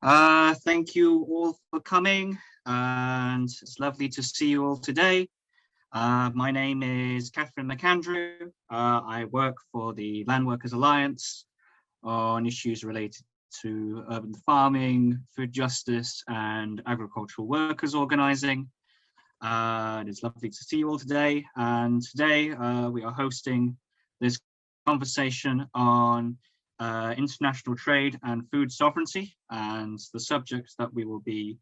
Thank you all for coming, and it's lovely to see you all today. My name is Catherine McAndrew. I work for the Land Workers Alliance on issues related to urban farming, food justice, and agricultural workers organizing. And it's lovely to see you all today. And today we are hosting this conversation on international trade and food sovereignty, and the subjects that we will be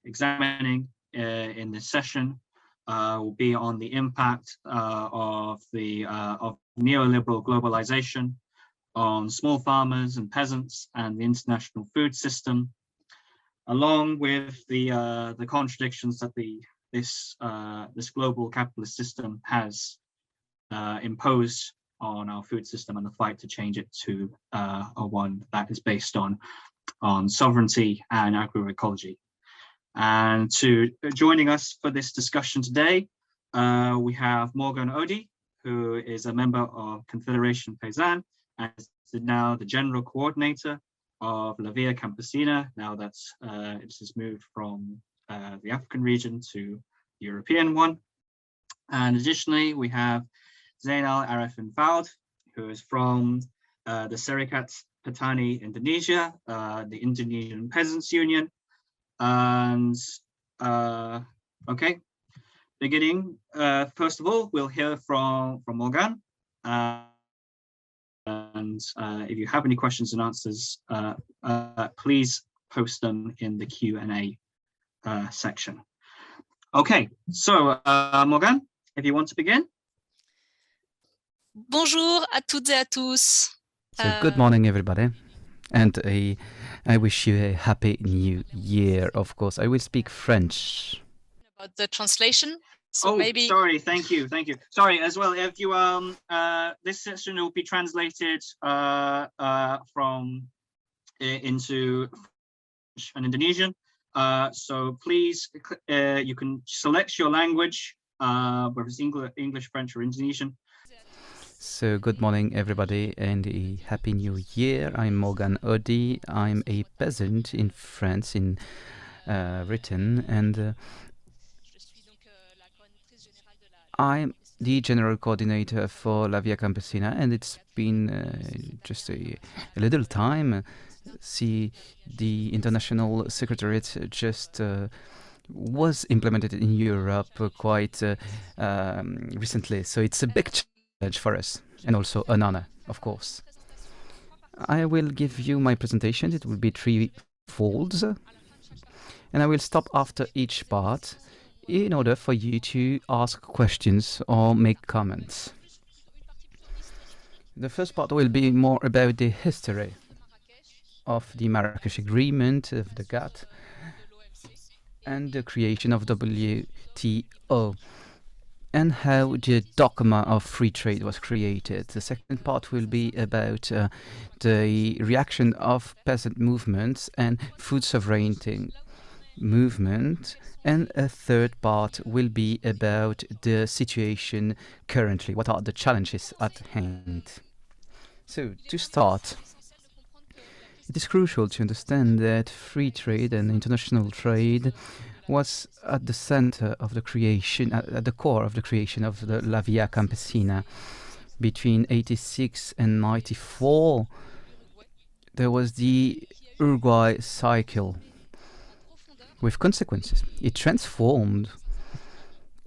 examining in this session will be on the impact of neoliberal globalization on small farmers and peasants and the international food system, along with the contradictions that this global capitalist system has imposed on our food system and the fight to change it to a one that is based on sovereignty and agroecology. And joining us for this discussion today, we have Morgan Odi, who is a member of Confederation Paysanne and is now the general coordinator of La Via Campesina. Now that it has moved from the African region to the European one. And additionally, we have Zainal Arifin Fuad, who is from the Serikat Petani, Indonesia, the Indonesian Peasants Union. And okay, beginning, first of all, we'll hear from Morgan. And if you have any questions and answers, please post them in the Q&A section. Okay, so Morgan, if you want to begin. Bonjour à toutes et à tous. So good morning, everybody, and I wish you a happy new year. Of course, I will speak French. About the translation. So maybe. Sorry, thank you. Sorry, as well, if you this session will be translated from into French and Indonesian. So please, you can select your language, whether it's English, French, or Indonesian. So good morning, everybody, and a happy new year. I'm Morgan Odi. I'm a peasant in France, in Britain, and I'm the general coordinator for La Via Campesina, and it's been just a little time. See, the international secretariat just was implemented in Europe quite recently, so it's a big challenge for us, and also an honor, of course. I will give you my presentation. It will be three folds, and I will stop after each part in order for you to ask questions or make comments. The first part will be more about the history of the Marrakesh Agreement, of the GATT, and the creation of WTO, and how the dogma of free trade was created. The second part will be about the reaction of peasant movements and food sovereignty movement, and a third part will be about the situation currently. What are the challenges at hand? So, to start, it is crucial to understand that free trade and international trade was at the center of the creation, at the core of the creation of the La Via Campesina. Between 86 and 94, there was the Uruguay cycle with consequences. It transformed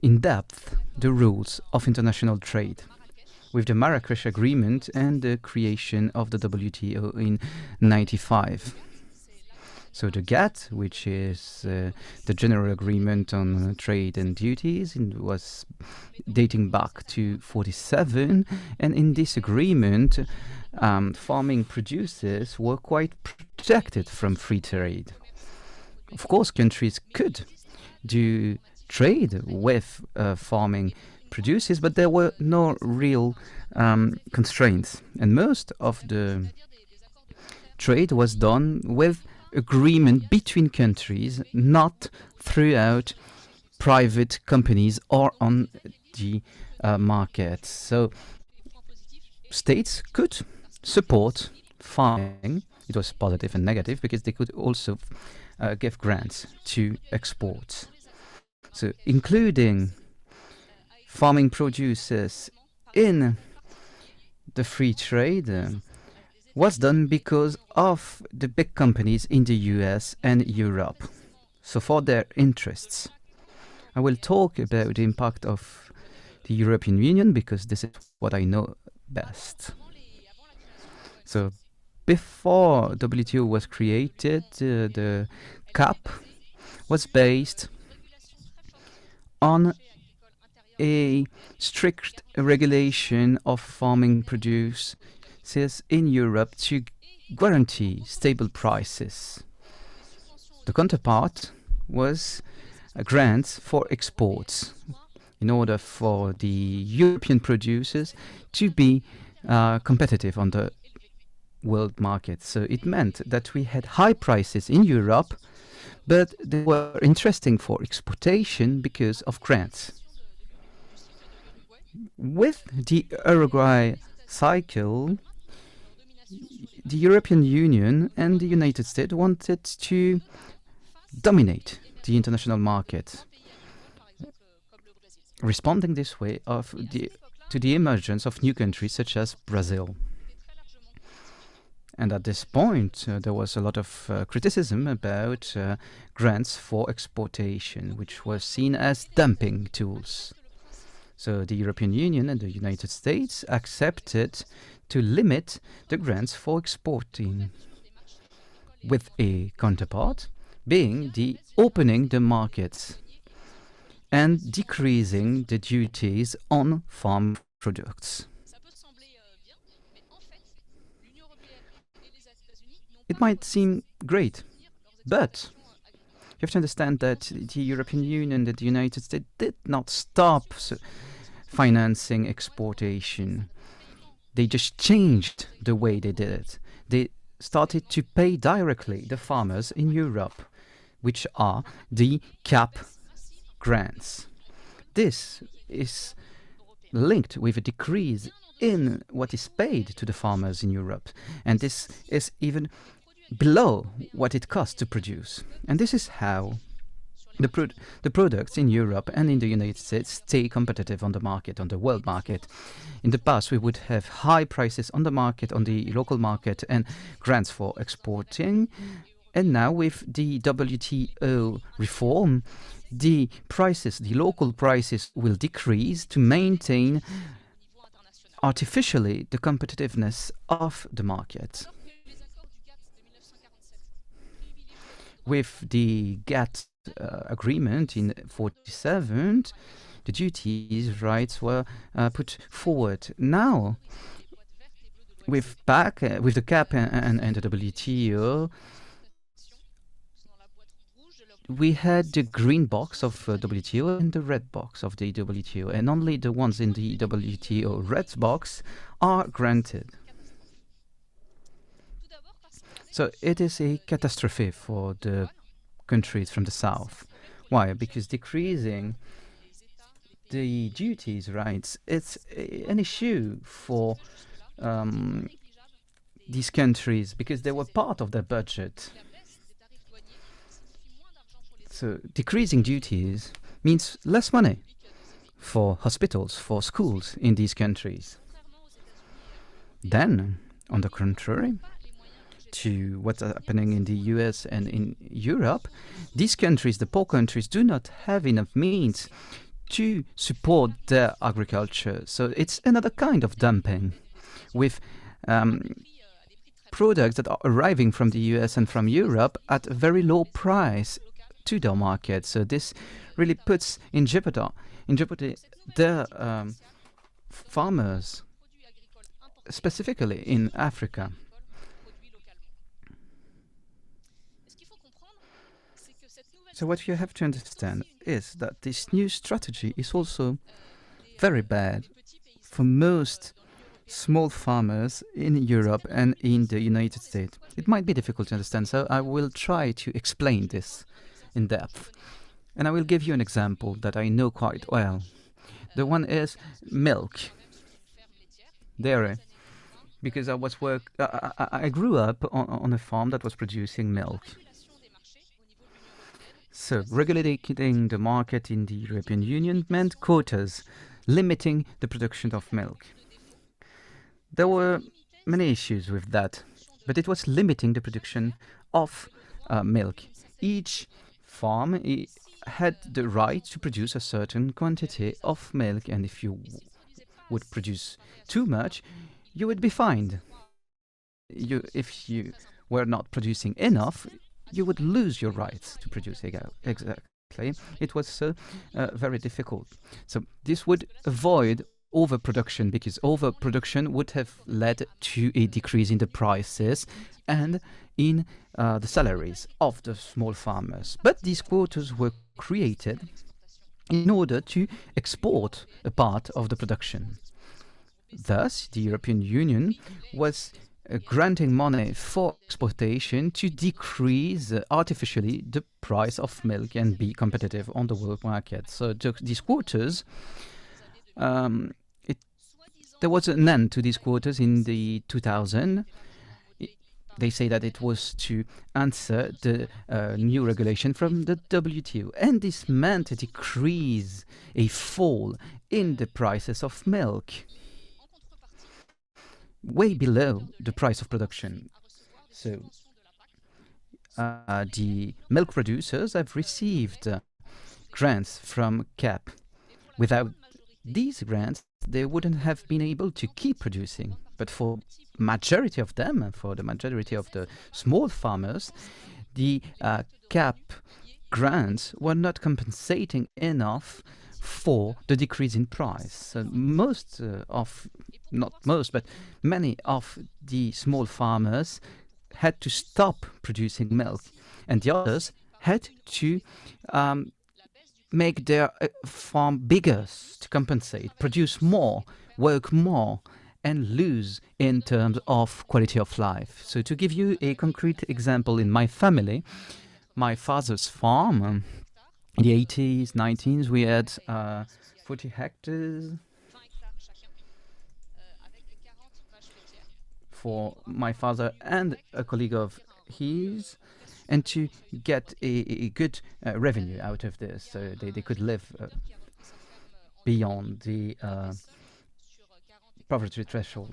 in depth the rules of international trade with the Marrakesh Agreement and the creation of the WTO in 95. So the GATT, which is the General Agreement on Trade and Duties, was dating back to 47, and in this agreement, farming producers were quite protected from free trade. Of course, countries could do trade with farming producers, but there were no real constraints, and most of the trade was done with agreement between countries, not throughout private companies or on the market. So states could support farming. It was positive and negative because they could also give grants to exports. So including farming producers in the free trade was done because of the big companies in the US and Europe. So for their interests. I will talk about the impact of the European Union because this is what I know best. So before WTO was created, the CAP was based on a strict regulation of farming producers in Europe to guarantee stable prices. The counterpart was grants for exports in order for the European producers to be competitive on the world market. So it meant that we had high prices in Europe, but they were interesting for exportation because of grants. With the Uruguay cycle, the European Union and the United States wanted to dominate the international market, responding this way to the emergence of new countries such as Brazil. And at this point, there was a lot of criticism about grants for exportation, which were seen as dumping tools. So the European Union and the United States accepted to limit the grants for exporting, with a counterpart being the opening the markets and decreasing the duties on farm products. It might seem great, but you have to understand that the European Union and the United States did not stop financing exportation. They just changed the way they did it. They started to pay directly the farmers in Europe, which are the CAP grants. This is linked with a decrease in what is paid to the farmers in Europe, and this is even below what it costs to produce. And this is how the products in Europe and in the United States stay competitive on the market, on the world market. In the past, we would have high prices on the market, on the local market, and grants for exporting. And now with the WTO reform, the prices, the local prices, will decrease to maintain artificially the competitiveness of the market. With the GATT agreement in 1947, the duties rights were put forward. Now, with the CAP and the WTO, we had the green box of WTO and the red box of the WTO, and only the ones in the WTO red box are granted. So it is a catastrophe for the countries from the south. Why? Because decreasing the duties rights, it's an issue for these countries because they were part of their budget. So decreasing duties means less money for hospitals, for schools in these countries. Then, on the contrary, to what's happening in the US and in Europe, these countries, the poor countries, do not have enough means to support their agriculture. So it's another kind of dumping with products that are arriving from the US and from Europe at a very low price to their market. So this really puts in jeopardy their farmers, specifically in Africa. So what you have to understand is that this new strategy is also very bad for most small farmers in Europe and in the United States. It might be difficult to understand, so I will try to explain this in depth. And I will give you an example that I know quite well. The one is milk, dairy. because I grew up on a farm that was producing milk. So regulating the market in the European Union meant quotas, limiting the production of milk. There were many issues with that, but it was limiting the production of milk. Each farm had the right to produce a certain quantity of milk, and if you would produce too much, you would be fined. If you were not producing enough, you would lose your rights to produce exactly. It was very difficult. So this would avoid overproduction, because overproduction would have led to a decrease in the prices and in the salaries of the small farmers. But these quotas were created in order to export a part of the production. Thus, the European Union was granting money for exportation to decrease artificially the price of milk and be competitive on the world market. So these quotas, there was an end to these quotas in the 2000. They say that it was to answer the new regulation from the WTO, and this meant a decrease, a fall in the prices of milk, way below the price of production. So the milk producers have received grants from CAP. Without these grants, they wouldn't have been able to keep producing. But for majority of them, for the majority of the small farmers, the CAP grants were not compensating enough for the decrease in price. Many of the small farmers had to stop producing milk, and the others had to make their farm bigger to compensate, produce more, work more, and lose in terms of quality of life. So to give you a concrete example, in my family, my father's farm, in the 80s, 90s, we had 40 hectares for my father and a colleague of his, and to get a good revenue out of this, so they could live beyond the poverty threshold.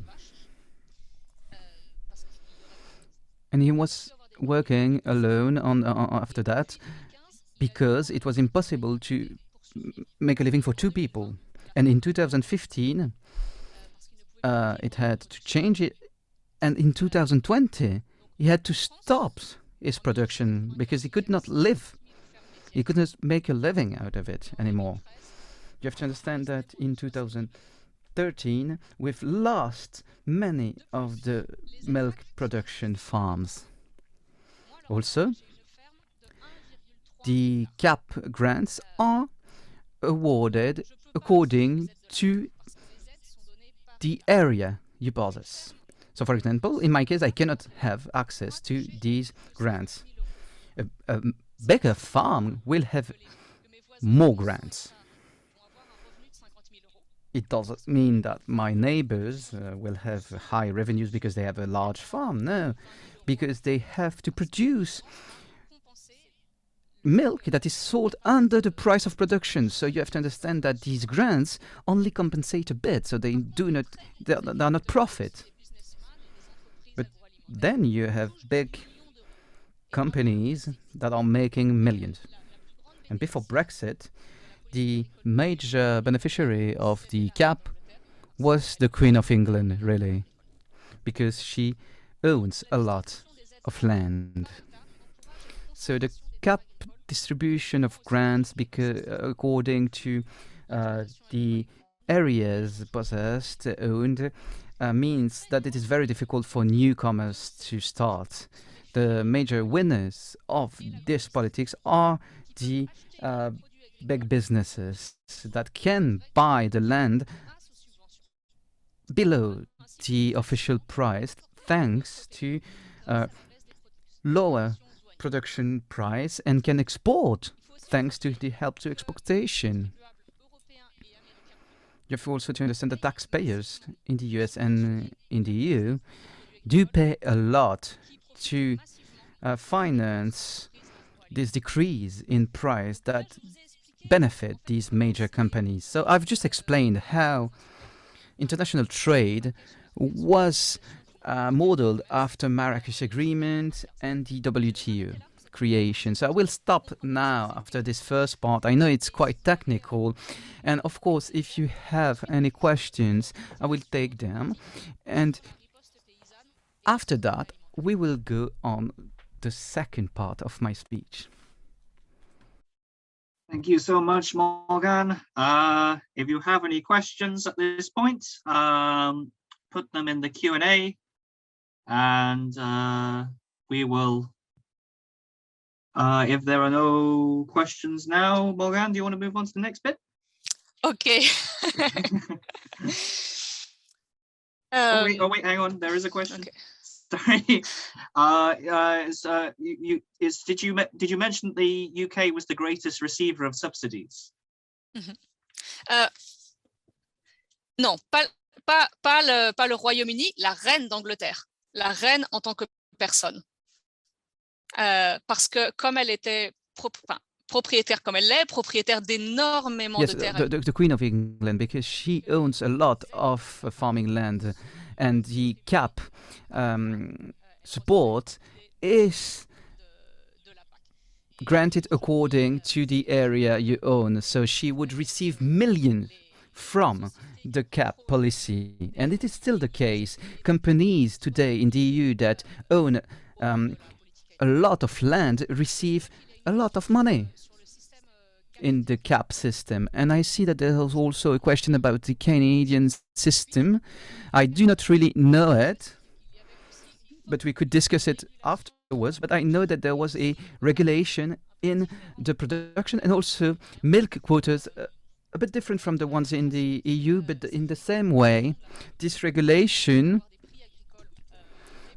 And he was working alone after that, because it was impossible to make a living for two people. And in 2015, it had to change it, and in 2020, he had to stop his production because he could not live. He couldn't make a living out of it anymore. You have to understand that in 2013, we've lost many of the milk production farms. Also, the CAP grants are awarded according to the area you possess. So, for example, in my case, I cannot have access to these grants. A bigger farm will have more grants. It doesn't mean that my neighbors will have high revenues because they have a large farm. No, because they have to produce milk that is sold under the price of production. So you have to understand that these grants only compensate a bit, so they are not profit. But then you have big companies that are making millions. And before Brexit, the major beneficiary of the CAP was the Queen of England, really, because she owns a lot of land. So the CAP distribution of grants, according to the areas possessed, owned, means that it is very difficult for newcomers to start. The major winners of this politics are the big businesses that can buy the land below the official price thanks to lower production price, and can export thanks to the help to exportation. You have also to understand that taxpayers in the US and in the EU do pay a lot to finance this decrease in price that benefit these major companies. So I've just explained how international trade was modeled after Marrakesh Agreement and the WTO creation. So I will stop now after this first part. I know it's quite technical, and of course if you have any questions I will take them, and after that we will go on the second part of my speech. Thank you so much, Morgan. If you have any questions at this point, put them in the Q&A, and we will, if there are no questions now, Morgan, do you want to move on to the next bit? Okay. Oh wait, hang on. There is a question. Okay. Sorry. Did you mention the UK was the greatest receiver of subsidies? Non, pas le Royaume-Uni, la reine d'Angleterre, la reine en tant que personne. Parce que comme elle était propriétaire comme elle l'est, propriétaire d'énormément de terres. The Queen of England, because she owns a lot of farming land, and the CAP support is granted according to the area you own. So she would receive millions from the CAP policy, and it is still the case. Companies today in the EU that own a lot of land receive a lot of money in the CAP system. And I see that there is also a question about the Canadian system. I do not really know it, but we could discuss it afterwards. But I know that there was a regulation in the production and also milk quotas, a bit different from the ones in the EU, but in the same way, this regulation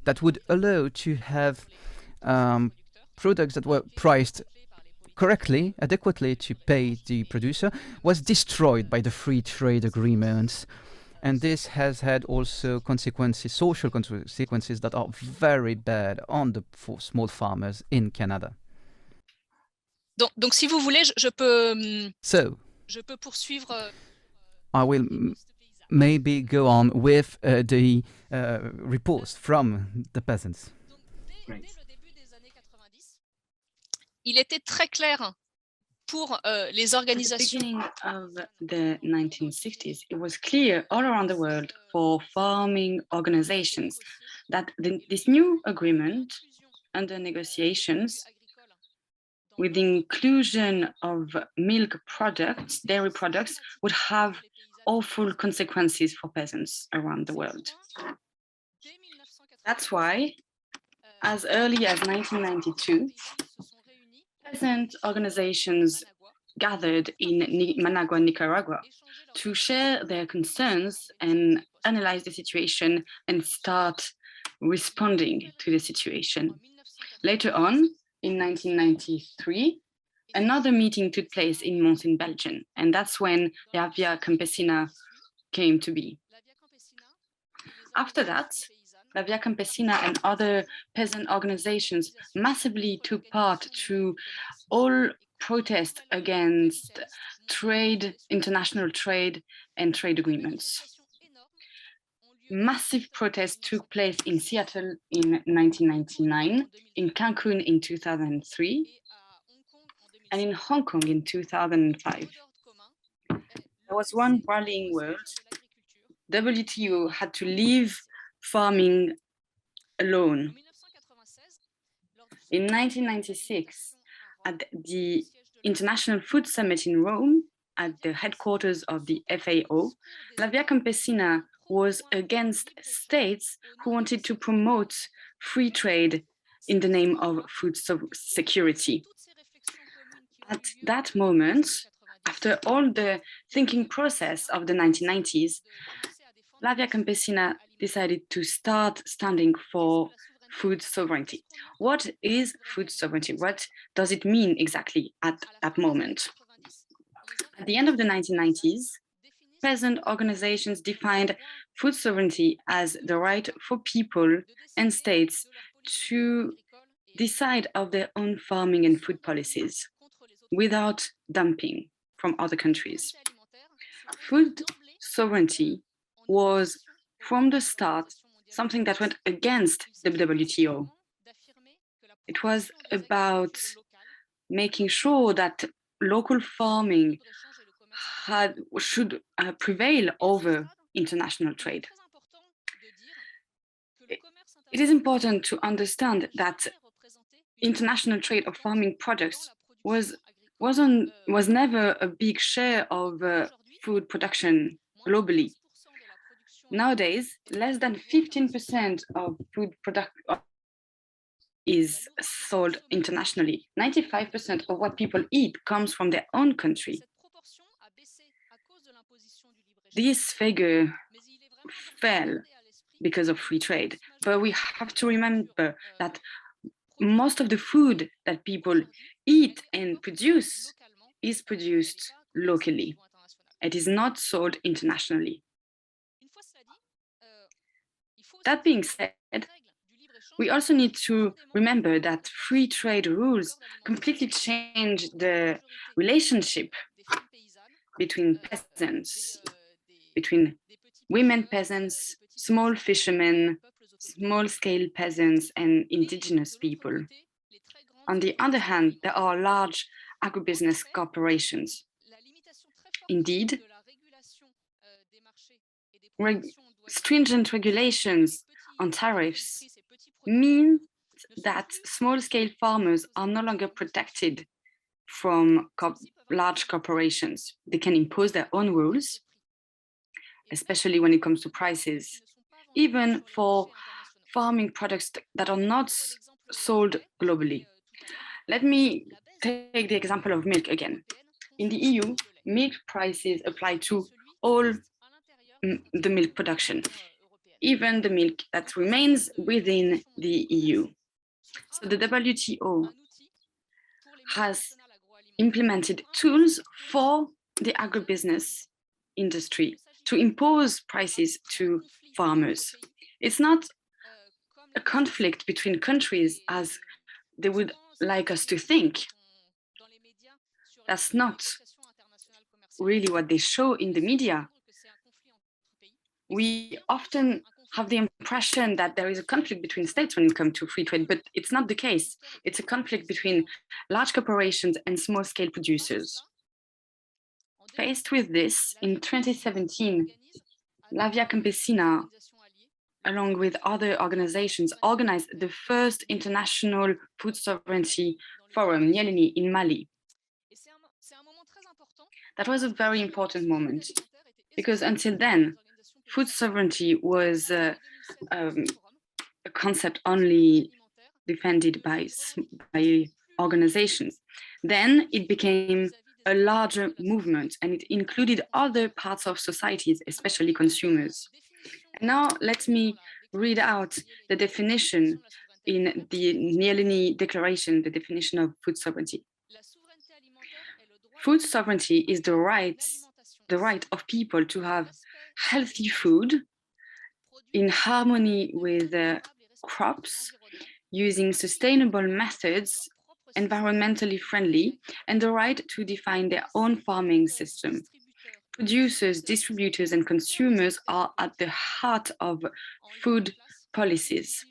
that would allow to have products that were priced correctly, adequately to pay the producer, was destroyed by the free trade agreements. And this has had also consequences, social consequences that are very bad on the small farmers in Canada. Donc si vous voulez, je peux poursuivre. I will maybe go on with the reports from the peasants. Great. Il était très clair pour les organisations. At the beginning of the 1960s, it was clear all around the world for farming organizations that this new agreement under negotiations with the inclusion of milk products, dairy products, would have awful consequences for peasants around the world. That's why, as early as 1992, peasant organizations gathered in Managua, Nicaragua, to share their concerns and analyze the situation and start responding to the situation. Later on, in 1993, another meeting took place in Mons in Belgium, and that's when the Via Campesina came to be. After that, La Via Campesina and other peasant organizations massively took part to all protests against trade, international trade, and trade agreements. Massive protests took place in Seattle in 1999, in Cancun in 2003, and in Hong Kong in 2005. There was one rallying word. WTO had to leave farming alone. In 1996, at the International Food Summit in Rome, at the headquarters of the FAO, La Via Campesina was against states who wanted to promote free trade in the name of food security. At that moment, after all the thinking process of the 1990s, La Via Campesina decided to start standing for food sovereignty. What is food sovereignty? What does it mean exactly at that moment? At the end of the 1990s, peasant organizations defined food sovereignty as the right for people and states to decide of their own farming and food policies without dumping from other countries. Food sovereignty was, from the start, something that went against the WTO. It was about making sure that local farming should prevail over international trade. It is important to understand that international trade of farming products was never a big share of food production globally. Nowadays, less than 15% of food production is sold internationally. 95% of what people eat comes from their own country. This figure fell because of free trade, but we have to remember that most of the food that people eat and produce is produced locally. It is not sold internationally. That being said, we also need to remember that free trade rules completely change the relationship between peasants, between women peasants, small fishermen, small-scale peasants, and indigenous people. On the other hand, there are large agribusiness corporations. Indeed, stringent regulations on tariffs mean that small-scale farmers are no longer protected from large corporations. They can impose their own rules, especially when it comes to prices, even for farming products that are not sold globally. Let me take the example of milk again. In the EU, milk prices apply to all the milk production, even the milk that remains within the EU. So the WTO has implemented tools for the agribusiness industry to impose prices to farmers. It's not a conflict between countries as they would like us to think. That's not really what they show in the media. We often have the impression that there is a conflict between states when it comes to free trade, but it's not the case. It's a conflict between large corporations and small-scale producers. Faced with this, in 2017, Via Campesina, along with other organizations, organized the first international food sovereignty forum, Nyeleni, in Mali. That was a very important moment because until then, food sovereignty was a concept only defended by organizations. Then it became a larger movement and it included other parts of societies, especially consumers. And now let me read out the definition in the Nyeleni Declaration, the definition of food sovereignty. Food sovereignty is the right of people to have healthy food in harmony with crops, using sustainable methods, environmentally friendly, and the right to define their own farming system. Producers, distributors, and consumers are at the heart of food policies,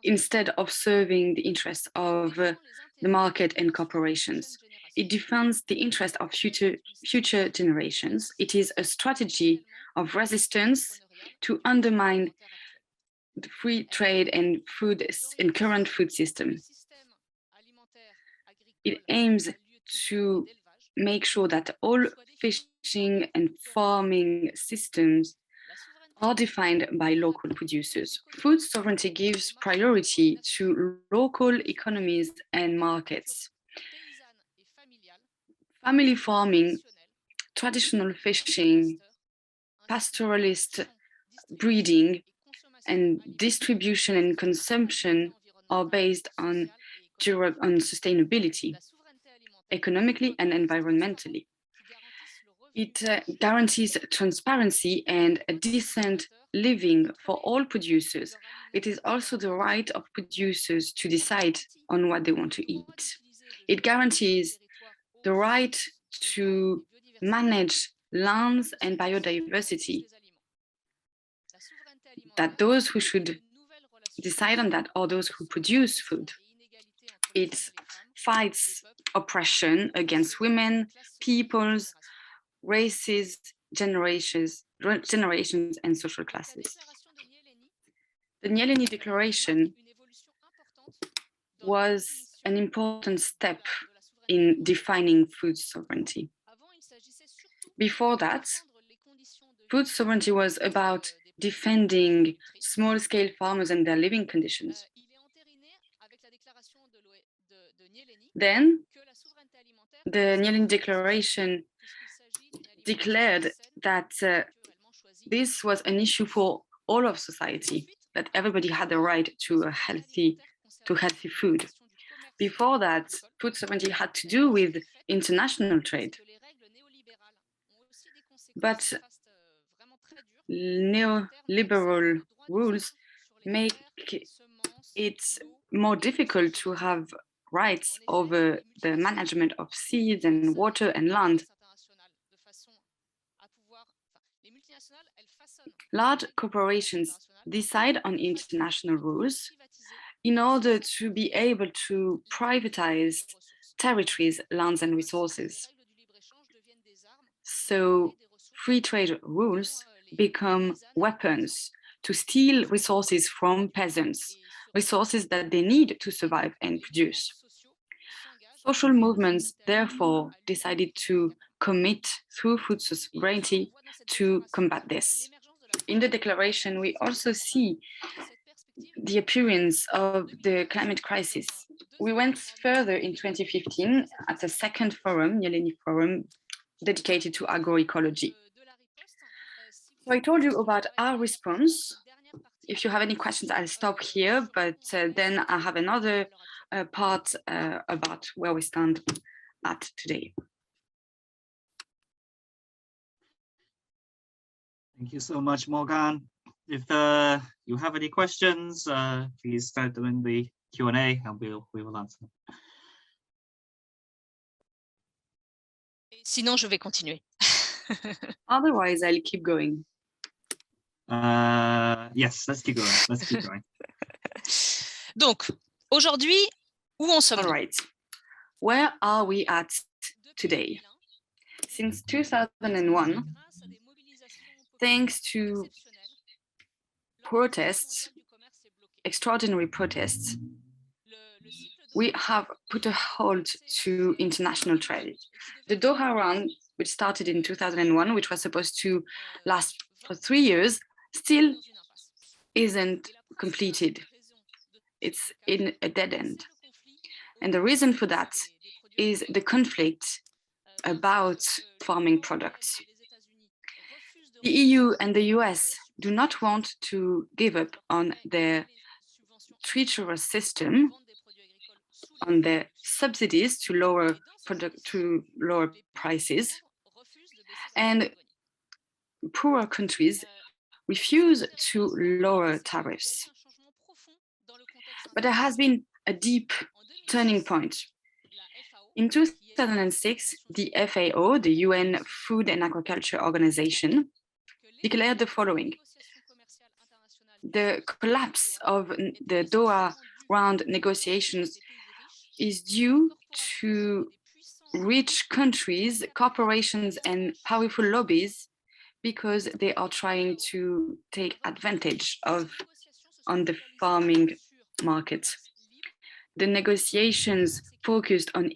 instead of serving the interests of the market and corporations. It defends the interest of future generations. It is a strategy of resistance to undermine the free trade and current food system. It aims to make sure that all fishing and farming systems are defined by local producers. Food sovereignty gives priority to local economies and markets. Family farming, traditional fishing, pastoralist breeding, and distribution and consumption are based on sustainability, economically and environmentally. It guarantees transparency and a decent living for all producers. It is also the right of producers to decide on what they want to eat. It guarantees the right to manage lands and biodiversity, that those who should decide on that are those who produce food. It fights oppression against women, peoples, races, generations and social classes. The Nyéléni Declaration was an important step in defining food sovereignty. Before that, food sovereignty was about defending small-scale farmers and their living conditions. Then, the Nyéléni Declaration declared that this was an issue for all of society, that everybody had the right to healthy food. Before that, food sovereignty had to do with international trade. But neoliberal rules make it more difficult to have rights over the management of seeds and water and land. Large corporations decide on international rules in order to be able to privatize territories, lands, and resources. So free trade rules become weapons to steal resources from peasants, resources that they need to survive and produce. Social movements, therefore, decided to commit through food sovereignty to combat this. In the declaration, we also see the appearance of the climate crisis. We went further in 2015 at a second forum, Nyéléni Forum, dedicated to agroecology. So I told you about our response. If you have any questions, I'll stop here, but then I have another part about where we stand at today. Thank you so much, Morgan. If you have any questions, please start them in the Q&A and we will answer them. Sinon, je vais continuer. Otherwise, I'll keep going. Yes, let's keep going. Let's keep going. Donc, aujourd'hui, où en sommes-nous? All right. Where are we at today? Since 2001, thanks to protests, extraordinary protests, we have put a halt to international trade. The Doha round, which started in 2001, which was supposed to last for 3 years, still isn't completed. It's in a dead end. And the reason for that is the conflict about farming products. The EU and the US do not want to give up on their treacherous system, on their subsidies to lower prices, and poorer countries refuse to lower tariffs. But there has been a deep turning point. In 2006, the FAO, the UN Food and Agriculture Organization, declared the following: the collapse of the Doha round negotiations is due to rich countries, corporations, and powerful lobbies because they are trying to take advantage on the farming market. The negotiations focused on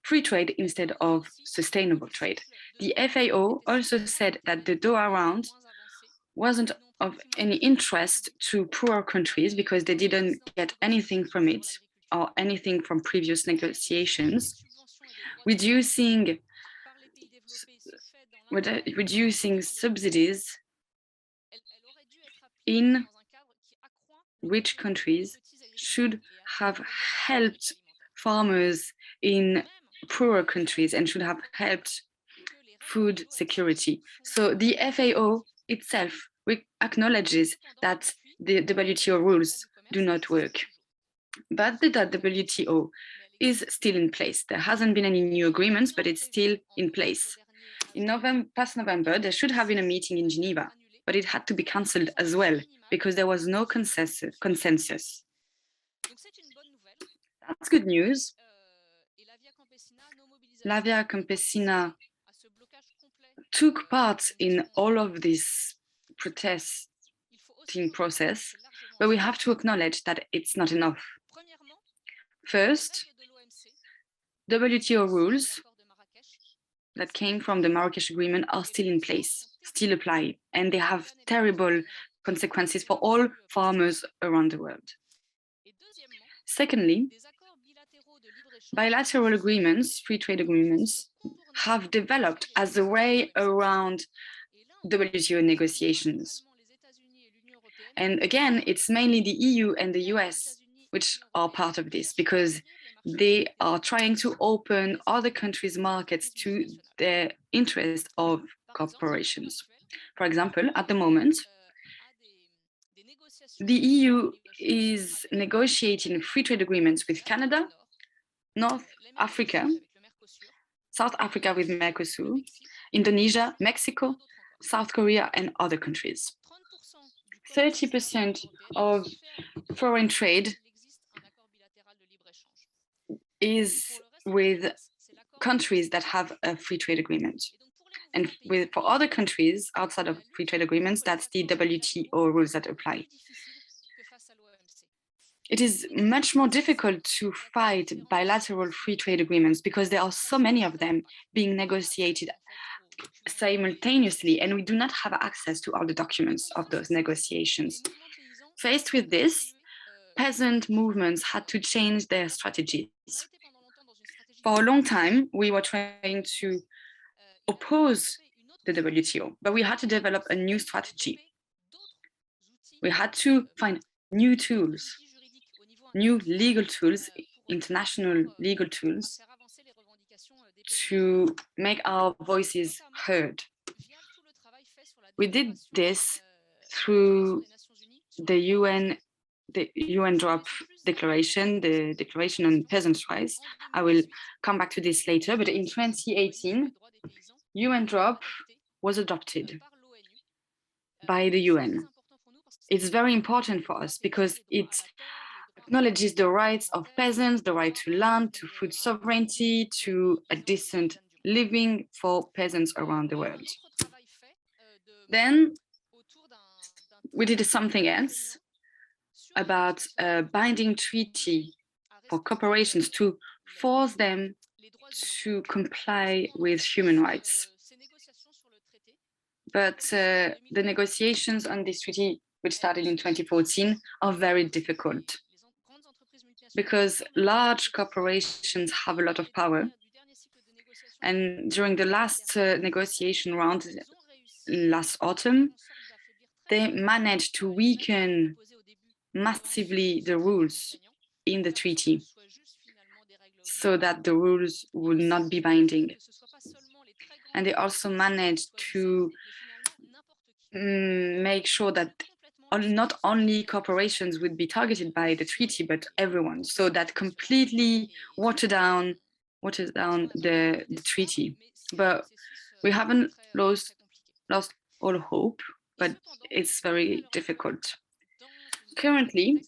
free trade instead of sustainable trade. The FAO also said that the Doha round wasn't of any interest to poorer countries because they didn't get anything from it or anything from previous negotiations, reducing subsidies in rich countries should have helped farmers in poorer countries and should have helped food security. So the FAO itself acknowledges that the WTO rules do not work. But the WTO is still in place. There hasn't been any new agreements, but it's still in place. In past November, there should have been a meeting in Geneva, but it had to be cancelled as well because there was no consensus. That's good news. La Via Campesina took part in all of this protesting process, but we have to acknowledge that it's not enough. First, WTO rules that came from the Marrakesh Agreement are still in place, still apply, and they have terrible consequences for all farmers around the world. Secondly, bilateral agreements, free trade agreements, have developed as a way around WTO negotiations. And again, it's mainly the EU and the US which are part of this because they are trying to open other countries' markets to the interest of corporations. For example, at the moment, the EU is negotiating free trade agreements with Canada, North Africa, South Africa with Mercosur, Indonesia, Mexico, South Korea, and other countries. 30% of foreign trade is with countries that have a free trade agreement. And for other countries outside of free trade agreements, that's the WTO rules that apply. It is much more difficult to fight bilateral free trade agreements because there are so many of them being negotiated simultaneously, and we do not have access to all the documents of those negotiations. Faced with this, peasant movements had to change their strategies. For a long time, we were trying to oppose the WTO, but we had to develop a new strategy. We had to find new tools, new legal tools, international legal tools, to make our voices heard. We did this through the UN Declaration, the Declaration on Peasants' Rights. I will come back to this later, but in 2018, UN DROP was adopted by the UN. It's very important for us because it acknowledges the rights of peasants, the right to land, to food sovereignty, to a decent living for peasants around the world. Then we did something else about a binding treaty for corporations to force them to comply with human rights. But the negotiations on this treaty, which started in 2014, are very difficult because large corporations have a lot of power. And during the last negotiation round last autumn, they managed to weaken massively the rules in the treaty so that the rules would not be binding. And they also managed to make sure that not only corporations would be targeted by the treaty, but everyone, so that completely watered down the treaty. But we haven't lost all hope, but it's very difficult. Currently,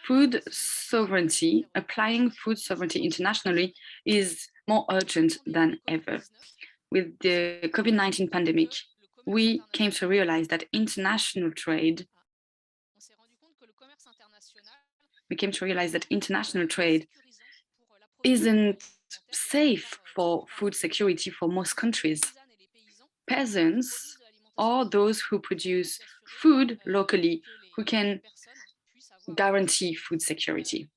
food sovereignty, applying food sovereignty internationally is more urgent than ever. With the COVID-19 pandemic, we came to realize that international trade isn't safe for food security for most countries. Peasants are those who produce food locally, who can guarantee food security.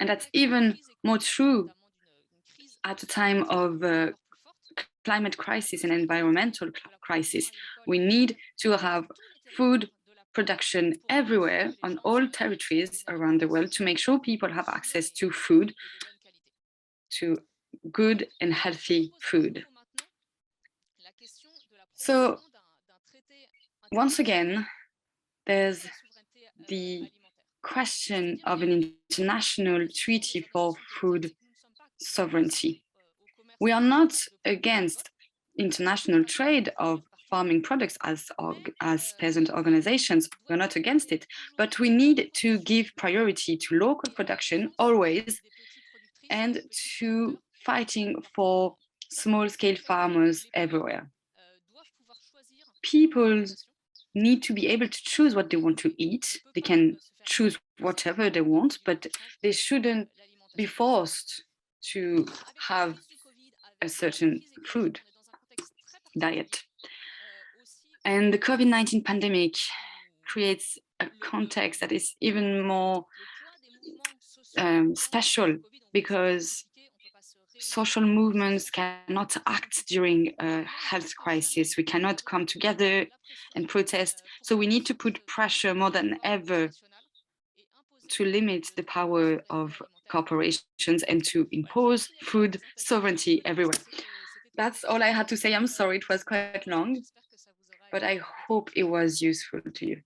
And that's even more true at a time of climate crisis and environmental crisis. We need to have food production everywhere on all territories around the world to make sure people have access to food, to good and healthy food. So once again, there's the question of an international treaty for food sovereignty. We are not against international trade of farming products as peasant organizations. We're not against it, but we need to give priority to local production always and to fighting for small-scale farmers everywhere. People need to be able to choose what they want to eat. They can choose whatever they want, but they shouldn't be forced to have a certain food diet. And the COVID-19 pandemic creates a context that is even more special, because social movements cannot act during a health crisis. We cannot come together and protest. So we need to put pressure more than ever to limit the power of corporations and to impose food sovereignty everywhere. That's all I had to say. I'm sorry, it was quite long, but I hope it was useful to you.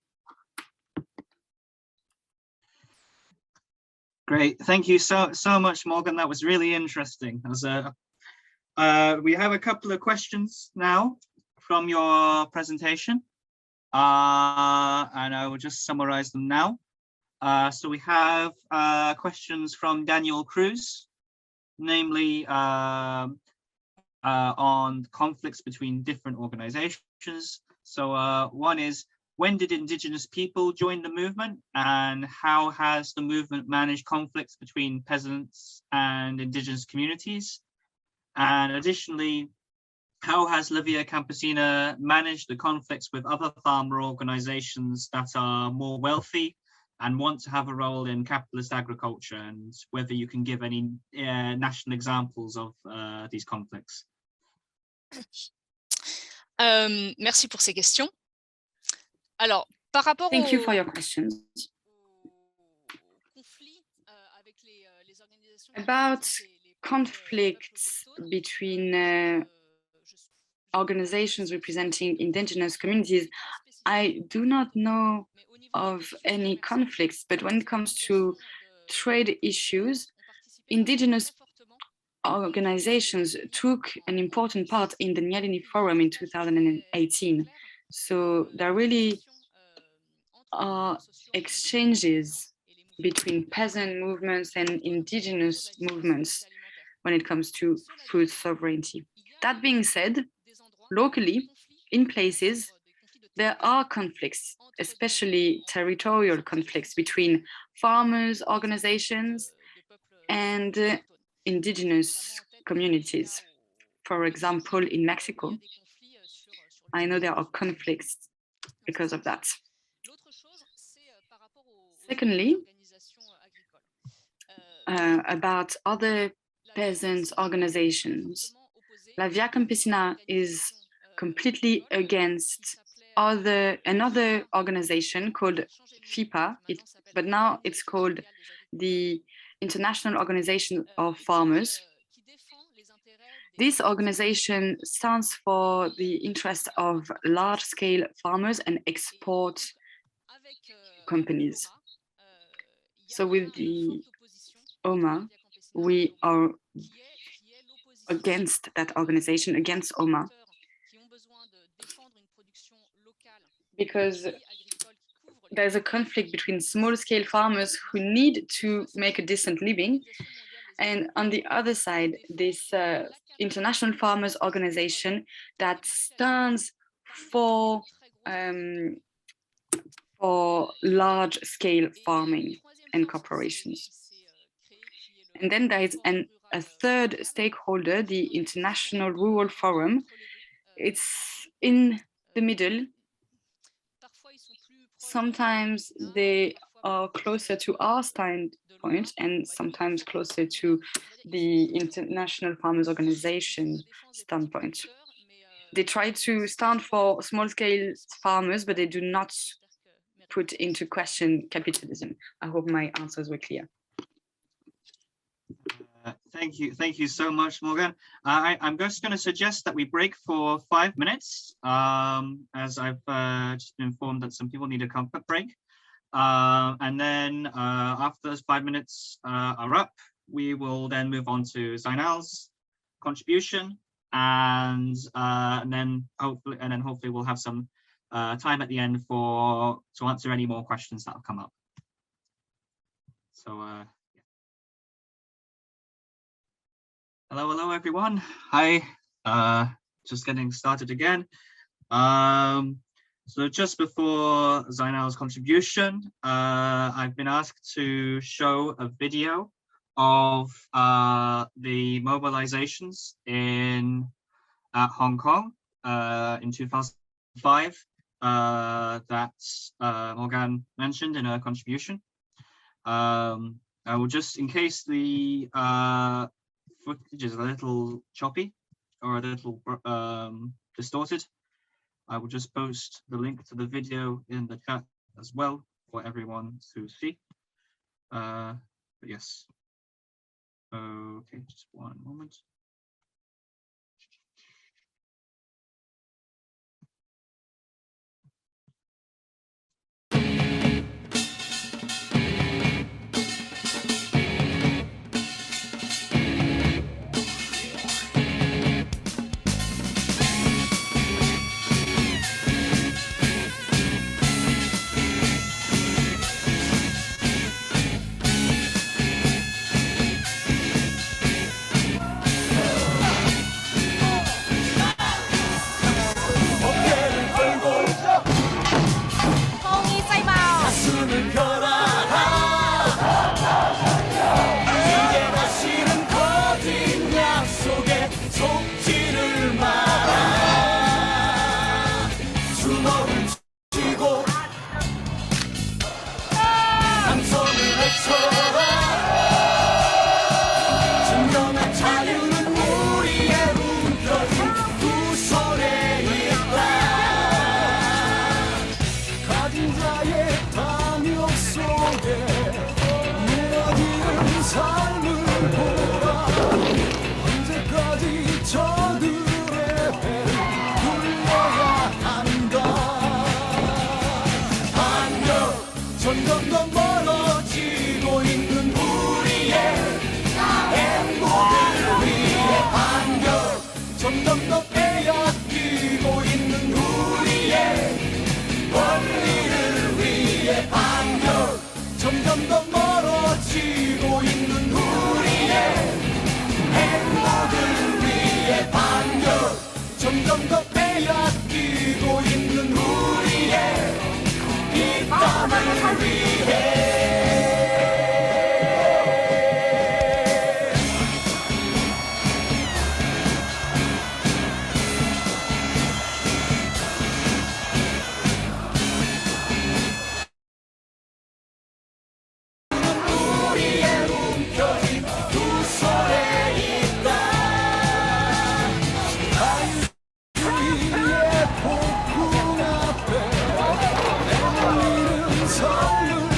Great, thank you so much, Morgan. That was really interesting. We have a couple of questions now from your presentation, and I will just summarize them now. So we have questions from Daniel Cruz, namely on conflicts between different organizations. So one is, when did indigenous people join the movement, and how has the movement managed conflicts between peasants and indigenous communities? And additionally, how has La Via Campesina managed the conflicts with other farmer organizations that are more wealthy and want to have a role in capitalist agriculture, and whether you can give any national examples of these conflicts? Merci pour ces questions. Alors, par rapport Thank you for your questions. About conflicts between organizations representing indigenous communities, I do not know of any conflicts, but when it comes to trade issues, indigenous organizations took an important part in the Nyadini Forum in 2018. So there really are exchanges between peasant movements and indigenous movements when it comes to food sovereignty. That being said, locally, in places, there are conflicts, especially territorial conflicts between farmers' organizations and indigenous communities. For example, in Mexico, I know there are conflicts because of that. Secondly, about other peasants' organizations, La Via Campesina is completely against another organization called FIPA, but now it's called the International Organization of Farmers. This organization stands for the interest of large-scale farmers and export companies. So with the OMA, we are against that organization, against OMA, because there's a conflict between small-scale farmers who need to make a decent living, and on the other side, this international farmers organization that stands for large-scale farming and corporations. And then there is a third stakeholder, the International Rural Forum. It's in the middle. Sometimes they are closer to our standpoint and sometimes closer to the International Farmers Organization standpoint. They try to stand for small-scale farmers, but they do not put into question capitalism. I hope my answers were clear. Thank you so much, Morgan. I'm just going to suggest that we break for 5 minutes, as I've just been informed that some people need a comfort break. And then after those 5 minutes are up, we will then move on to Zainal's contribution, and then hopefully we'll have some time at the end to answer any more questions that have come up. So. Hello, everyone. Hi. Just getting started again. So just before Zainal's contribution, I've been asked to show a video of the mobilizations in Hong Kong in 2005 that Morgan mentioned in her contribution. I will just, in case the footage is a little choppy or a little distorted, I will just post the link to the video in the chat as well for everyone to see. But yes. Okay, just one moment. 선물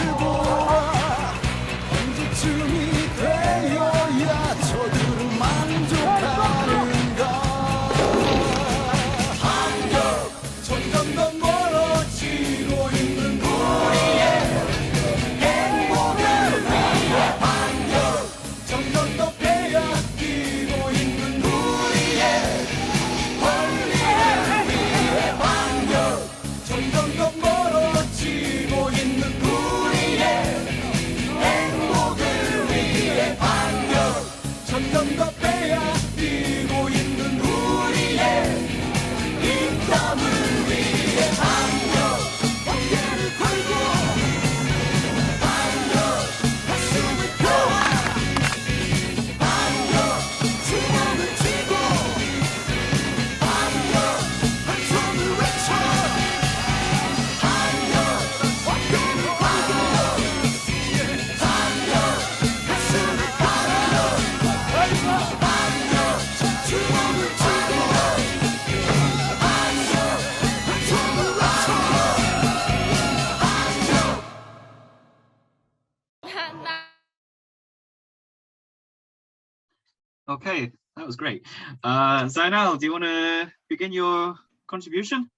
Okay, that was great. Zainal, do you want to begin your contribution?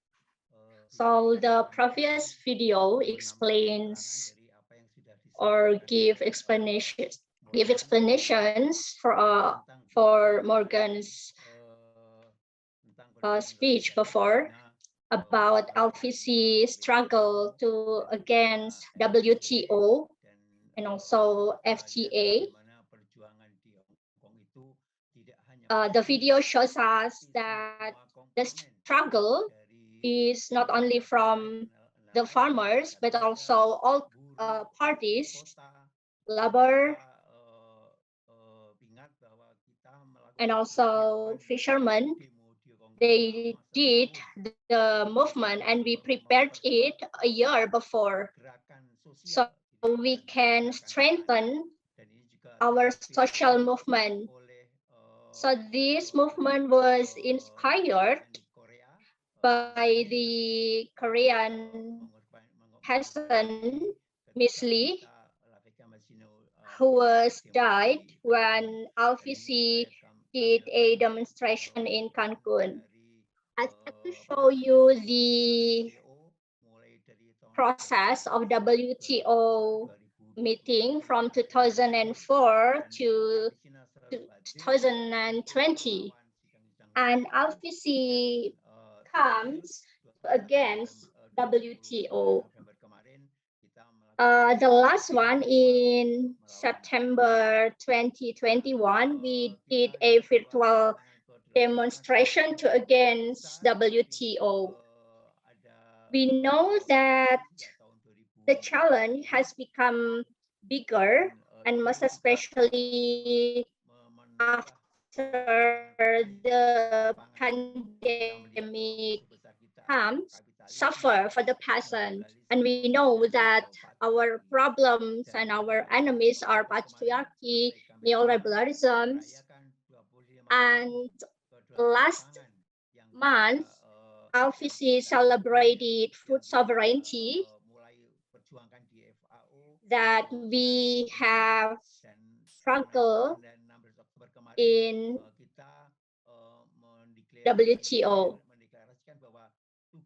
So the previous video explains or give explanations for Morgan's speech before about LVC struggle to against WTO and also FTA. The video shows us that the struggle is not only from the farmers, but also all parties, labor, and also fishermen. They did the movement and we prepared it a year before. So we can strengthen our social movement. So this movement was inspired by the Korean peasant Miss Lee, who was died when LVC did a demonstration in Cancun. I'd like to show you the process of WTO meeting from 2004 to 2020. And LVC comes against WTO. The last one in September 2021, we did a virtual demonstration to against WTO. We know that the challenge has become bigger, and most especially after the pandemic comes, suffer for the peasant. And we know that our problems and our enemies are patriarchy, neoliberalism, and last month, LVC celebrated food sovereignty, that we have struggled in WTO.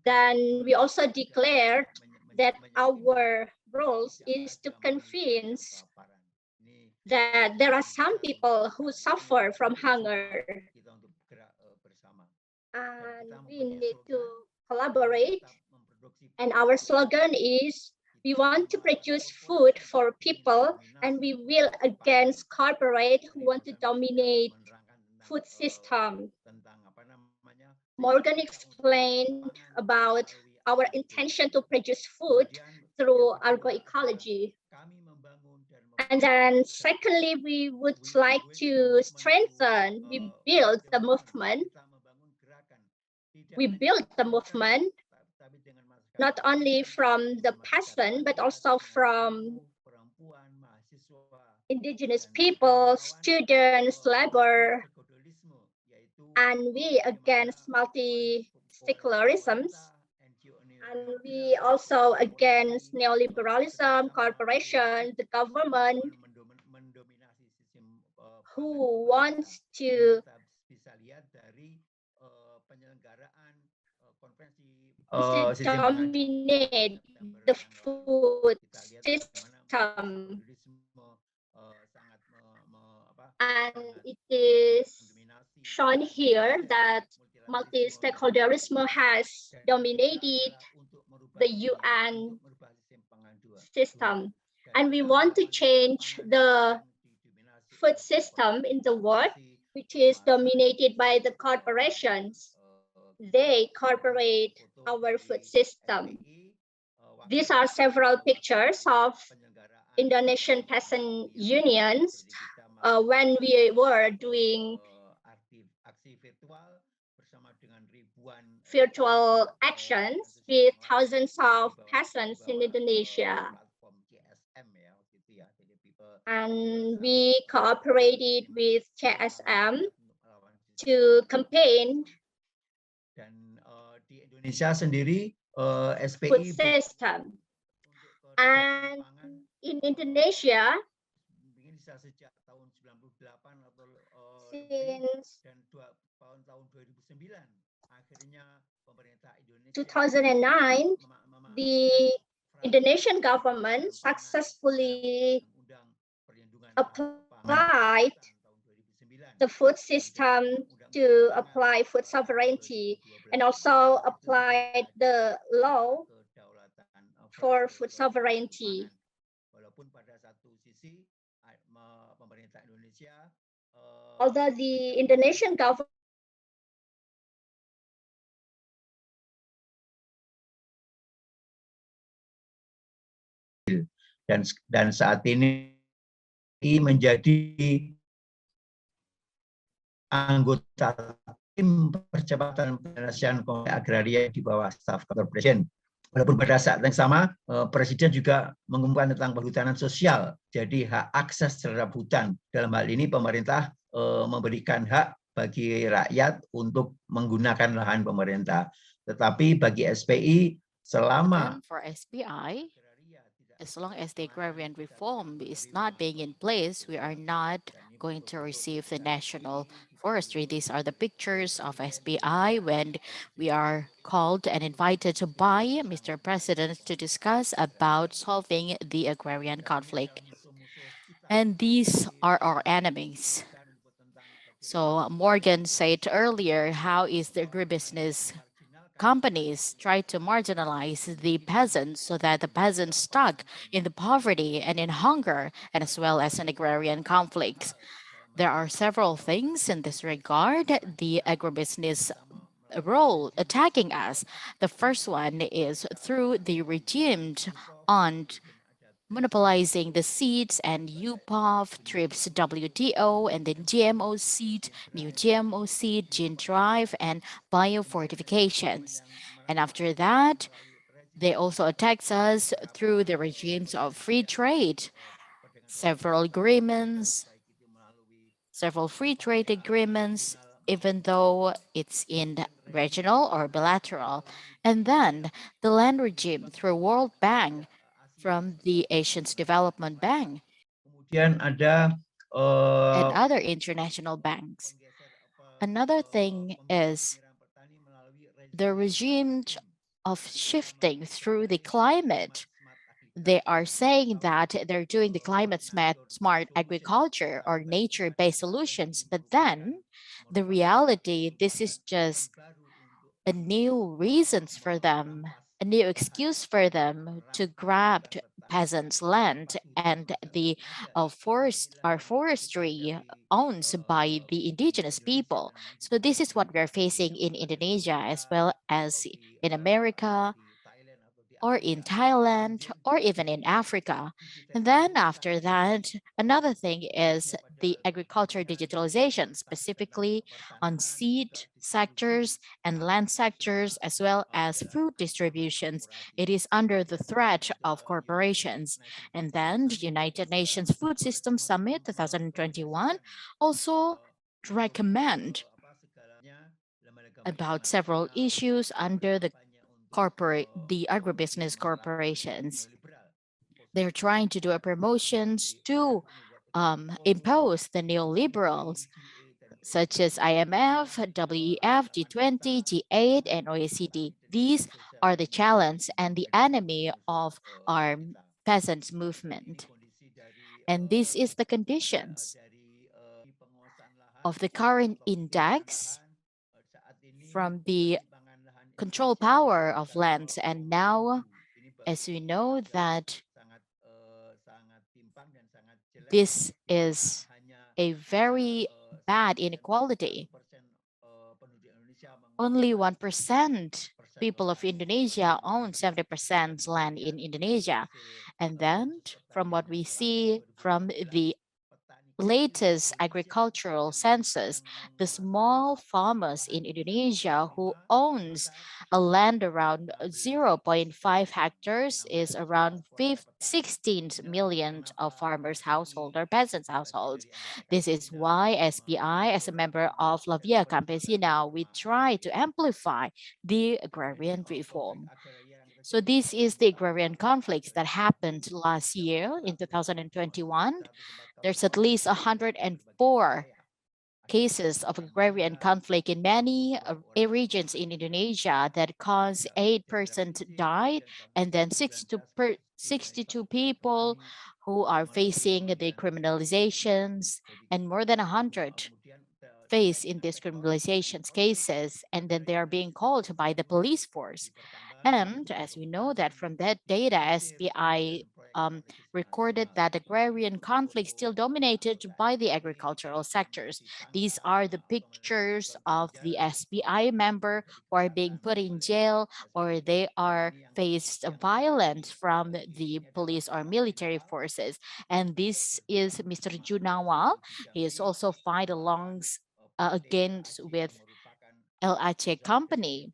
Then we also declared that our role is to convince that there are some people who suffer from hunger. And we need to collaborate. And our slogan is, we want to produce food for people, and we will against corporate who want to dominate food system. Morgan explained about our intention to produce food through agroecology. And then secondly, we would like to strengthen, we build the movement. We built the movement not only from the peasant, but also from indigenous people, students, labor, and we against multi-secularism. And we also against neoliberalism, corporation, the government, who wants to dominate the food system. And it is shown here that multi-stakeholderism has dominated the UN system. And we want to change the food system in the world, which is dominated by the corporations. They corporate our food system. These are several pictures of Indonesian peasant unions when we were doing virtual actions with thousands of peasants in Indonesia. And we cooperated with CSM to campaign food system. And in Indonesia, since 2009, the Indonesian government successfully applied the food system to apply food sovereignty and also applied the law for food sovereignty. Although the Indonesian government dan saat ini menjadi anggota tim percepatan penyelesaian konflik agraria di bawah staf kantor presiden. Walaupun pada saat yang sama, Presiden juga mengumumkan tentang perhutanan sosial, jadi hak akses terhadap hutan. Dalam hal ini pemerintah memberikan hak bagi rakyat untuk menggunakan lahan pemerintah. Tetapi bagi SPI, selama for SPI, as long as the agrarian reform is not being in place, we are not going to receive the national forestry. These are the pictures of SPI when we are called and invited by Mr. President to discuss about solving the agrarian conflict. And these are our enemies. So Morgan said earlier, how is the agribusiness companies try to marginalize the peasants so that the peasants stuck in the poverty and in hunger and as well as in agrarian conflicts. There are several things in this regard. The agribusiness role attacking us. The first one is through the regime on monopolizing the seeds and UPOV, TRIPS WTO, and then GMO seed, new GMO seed, gene drive, and biofortifications. And after that, they also attack us through the regimes of free trade, several agreements, several free trade agreements, even though it's in regional or bilateral. And then the land regime through World Bank from the Asians Development Bank kemudian ada and other international banks. Another thing is the regime of shifting through the climate. They are saying that they're doing the climate smart agriculture or nature-based solutions, but then the reality, this is just a new reasons for them, a new excuse for them to grab peasants' land and the forestry owned by the indigenous people. So this is what we're facing in Indonesia as well as in America, or in Thailand, or even in Africa. And then after that, another thing is the agriculture digitalization, specifically on seed sectors and land sectors, as well as food distributions. It is under the threat of corporations. And then the United Nations Food System Summit 2021 also recommend about several issues under the agribusiness corporations. They're trying to do a promotions to impose the neoliberals, such as IMF, WEF, G20, G8, and OECD. These are the challenge and the enemy of our peasants movement. And this is the conditions of the current index from the control power of lands. And now, as we know that this is a very bad inequality. Only 1% people of Indonesia own 70% land in Indonesia. And then from what we see from the latest agricultural census, the small farmers in Indonesia who owns a land around 0.5 hectares is around 16 million of farmers' household or peasants' households. This is why SPI, as a member of La Via Campesina, we try to amplify the agrarian reform. So this is the agrarian conflicts that happened last year in 2021. There's at least 104 cases of agrarian conflict in many regions in Indonesia that caused 8% died, and then 62 people who are facing the criminalizations, and more than 100 face in these criminalizations cases, and then they are being called by the police force. And as we know that from that data, SBI recorded that agrarian conflict still dominated by the agricultural sectors. These are the pictures of the SBI member who are being put in jail, or they are faced violence from the police or military forces. And this is Mr. Junawal. He is also fight along against with LHA company,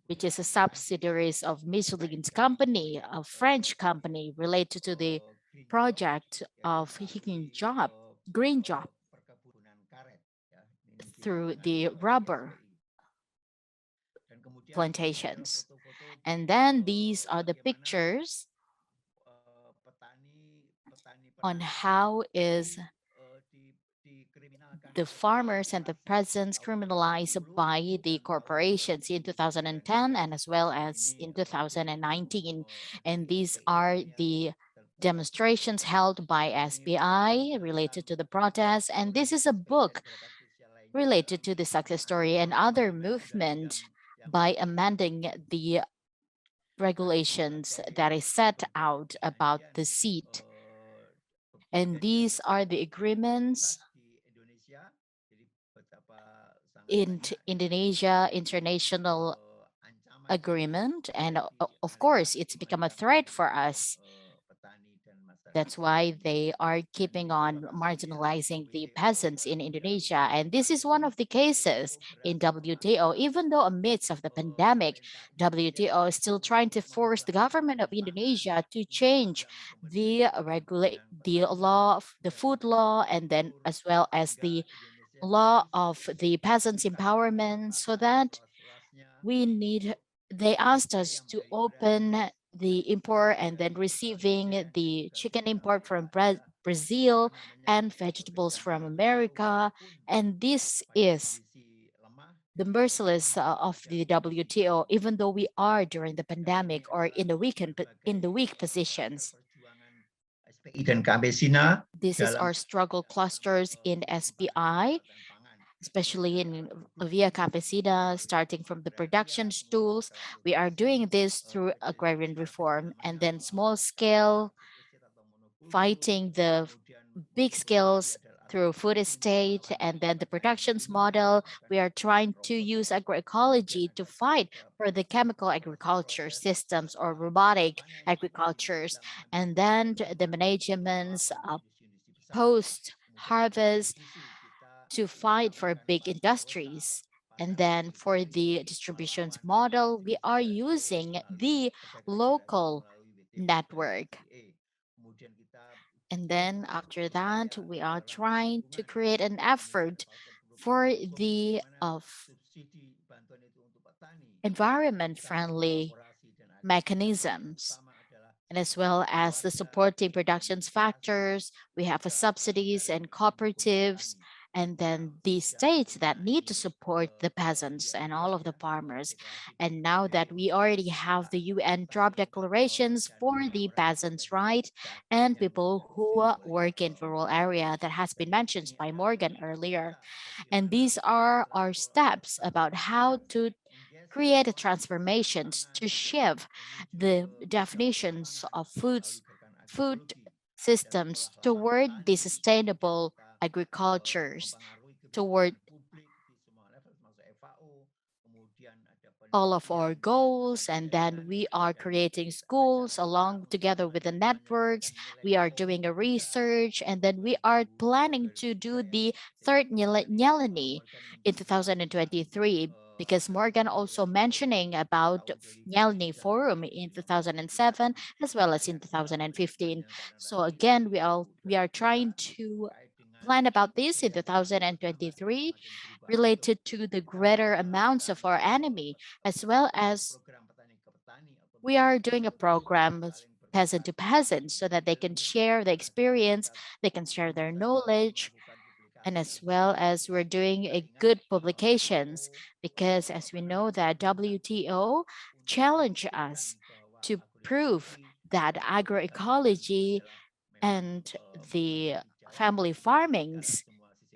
which is a subsidiary of Michelin's company, a French company related to the project of green job through the rubber plantations. And then these are the pictures on how is the farmers and the peasants criminalized by the corporations in 2010 and as well as in 2019. And these are the demonstrations held by SBI related to the protests. And this is a book related to the success story and other movement by amending the regulations that is set out about the seed. And these are the agreements in Indonesia International Agreement. And of course, it's become a threat for us. That's why they are keeping on marginalizing the peasants in Indonesia. And this is one of the cases in WTO. Even though amidst of the pandemic, WTO is still trying to force the government of Indonesia to change the law, the food law, and then as well as the law of the peasants empowerment, so that they asked us to open the import and then receiving the chicken import from Brazil and vegetables from America. And this is the merciless of the WTO, even though we are during the pandemic or in the weak positions. This is our struggle clusters in SBI, especially in Via Campesina, starting from the production tools. We are doing this through agrarian reform, and then small scale, fighting the big scales through food estate, and then the productions model. We are trying to use agroecology to fight for the chemical agriculture systems or robotic agricultures, and then the managements post harvest to fight for big industries. And then for the distributions model, we are using the local network. And then after that, we are trying to create an effort for the environment-friendly mechanisms, and as well as the supporting productions factors. We have subsidies and cooperatives, and then the states that need to support the peasants and all of the farmers. And now that we already have the UN drop declarations for the peasants' right and people who work in rural area that has been mentioned by Morgan earlier. And these are our steps about how to create a transformations to shift the definitions of food systems toward the sustainable agricultures, toward all of our goals. And then we are creating schools along together with the networks. We are doing a research, and then we are planning to do the third Nyelani in 2023, because Morgan also mentioning about Nyelani Forum in 2007 as well as in 2015. So again, we are trying to plan about this in 2023 related to the greater amounts of our enemy, as well as we are doing a program with peasant to peasant so that they can share the experience, they can share their knowledge, and as well as we're doing a good publications, because as we know that WTO challenge us to prove that agroecology and the family farmings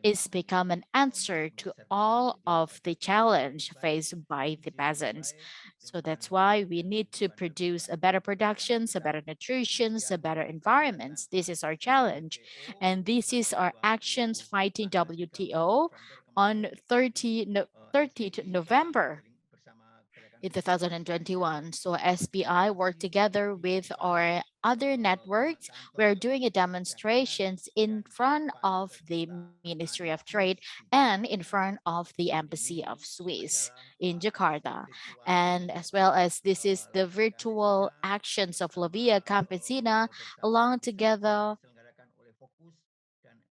is become an answer to all of the challenge faced by the peasants. So that's why we need to produce a better productions, a better nutritions, a better environments. This is our challenge. And this is our actions fighting WTO on 30th November in 2021. So SBI worked together with our other networks. We're doing a demonstrations in front of the Ministry of Trade and in front of the Embassy of Swiss in Jakarta. And as well as this is the virtual actions of La Via Campesina along together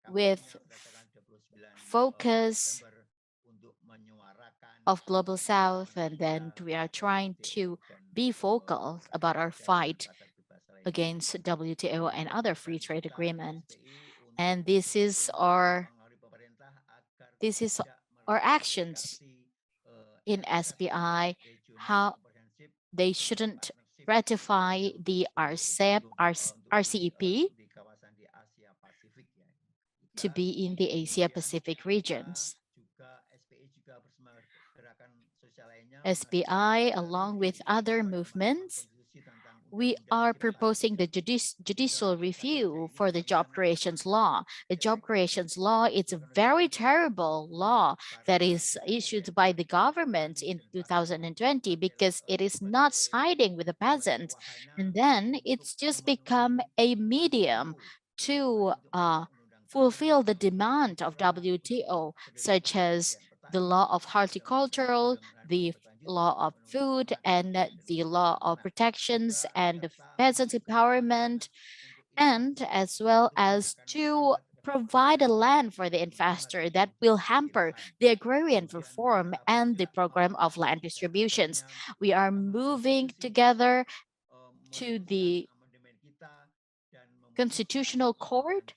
with focus of Global South, and then we are trying to be vocal about our fight against WTO and other free trade agreements. And this is our actions in SBI, how they shouldn't ratify the RCEP to be in the Asia Pacific regions. SBI, along with other movements, we are proposing the judicial review for the job creations law. The job creations law is a very terrible law that is issued by the government in 2020 because it is not siding with the peasants. And then it's just become a medium to fulfill the demand of WTO, such as the law of horticultural, the law of food, and the law of protections and the peasant empowerment, and as well as to provide a land for the investor that will hamper the agrarian reform and the program of land distributions. We are moving together to the Constitutional Court,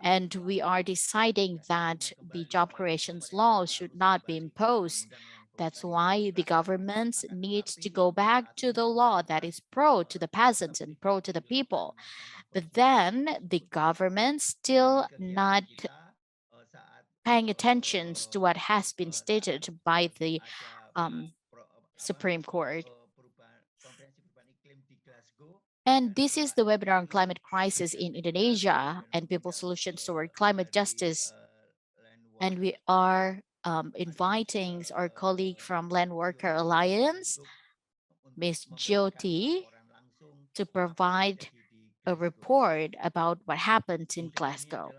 and we are deciding that the job creations law should not be imposed. That's why the governments need to go back to the law that is pro to the peasants and pro to the people. But then the government still not paying attention to what has been stated by the Supreme Court. And this is the webinar on climate crisis in Indonesia and people solutions toward climate justice. And we are inviting our colleague from Land Worker Alliance, Ms. Jyoti, to provide a report about what happened in Glasgow.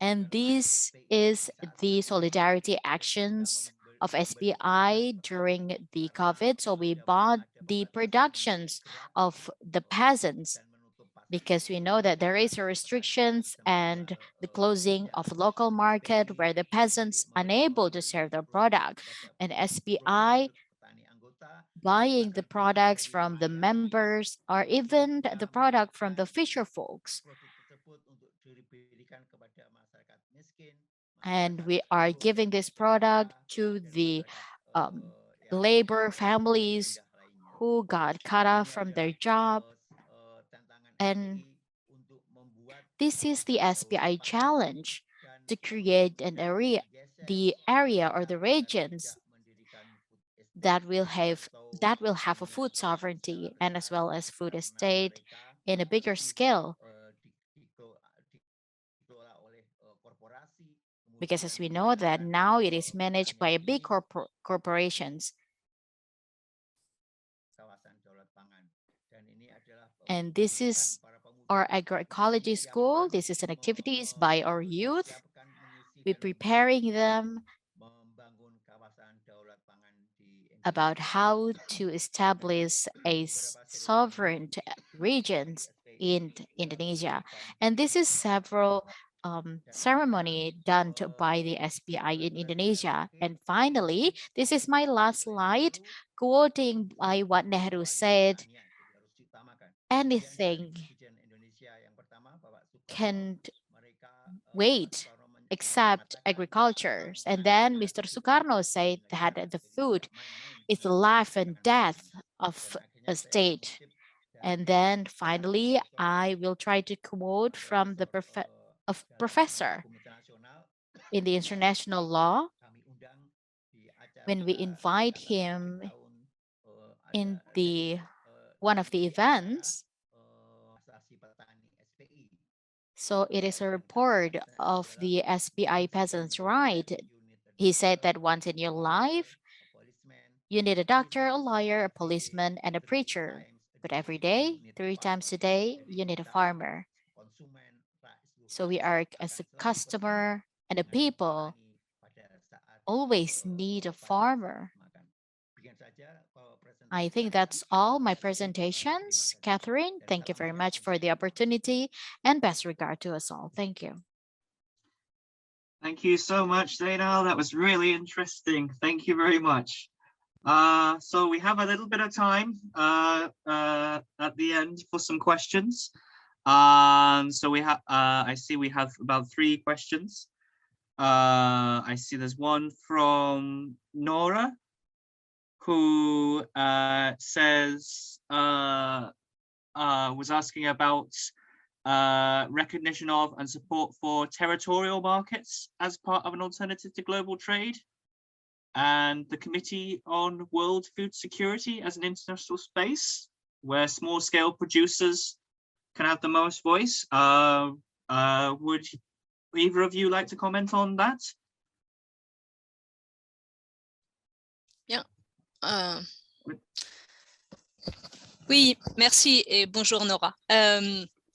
And this is the solidarity actions of SBI during the COVID. So we bought the productions of the peasants because we know that there is a restrictions and the closing of local market where the peasants unable to sell their product, and SBI buying the products from the members or even the product from the fisher folks. And we are giving this product to the labor families who got cut off from their job. And this is the SBI challenge to create an area, the area or the regions that will have a food sovereignty and as well as food estate in a bigger scale. Because as we know that now it is managed by big corporations. And this is our agroecology school. This is an activities by our youth. We're preparing them about how to establish a sovereign regions in Indonesia. And this is several ceremony done by the SBI in Indonesia. And finally, this is my last slide, quoting by what Nehru said, anything can wait, except agriculture. And then Mr. Sukarno said that the food is the life and death of a state. And then finally, I will try to quote from the professor in the international law when we invite him in one of the events. So it is a report of the SBI Peasants' Right. He said that once in your life, you need a doctor, a lawyer, a policeman, and a preacher. But every day, 3 times a day, you need a farmer. So we are, as a customer and a people, always need a farmer. I think that's all my presentations. Catherine, thank you very much for the opportunity and best regard to us all. Thank you. Thank you so much, Zainal. That was really interesting. Thank you very much. So we have a little bit of time at the end for some questions. So we have, I see we have about 3 questions. I see there's one from Nora, who says, was asking about recognition of and support for territorial markets as part of an alternative to global trade, and the Committee on World Food Security as an international space where small-scale producers can have the most voice. Would either of you like to comment on that? Bien. Oui, merci et bonjour Nora.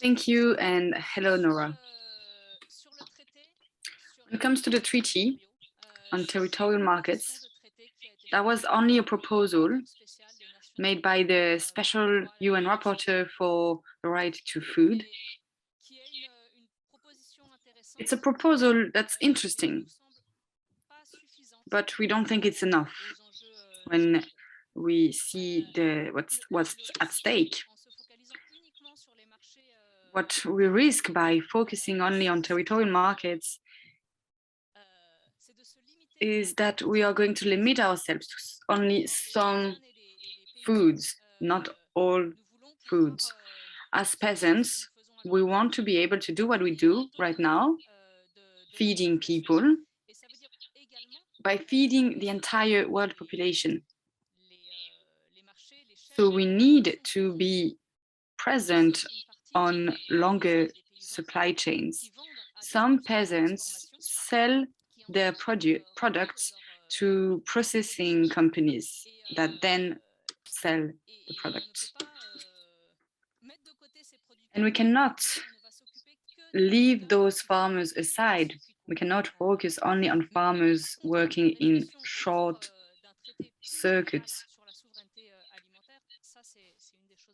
Thank you and hello, Nora. When it comes to the treaty on territorial markets, that was only a proposal made by the special UN rapporteur for the right to food. It's a proposal that's interesting, but we don't think it's enough when we see what's at stake. What we risk by focusing only on territorial markets is that we are going to limit ourselves to only some foods, not all foods. As peasants, we want to be able to do what we do right now, feeding people, by feeding the entire world population. So we need to be present on longer supply chains. Some peasants sell their products to processing companies that then sell the products. And we cannot leave those farmers aside. We cannot focus only on farmers working in short circuits.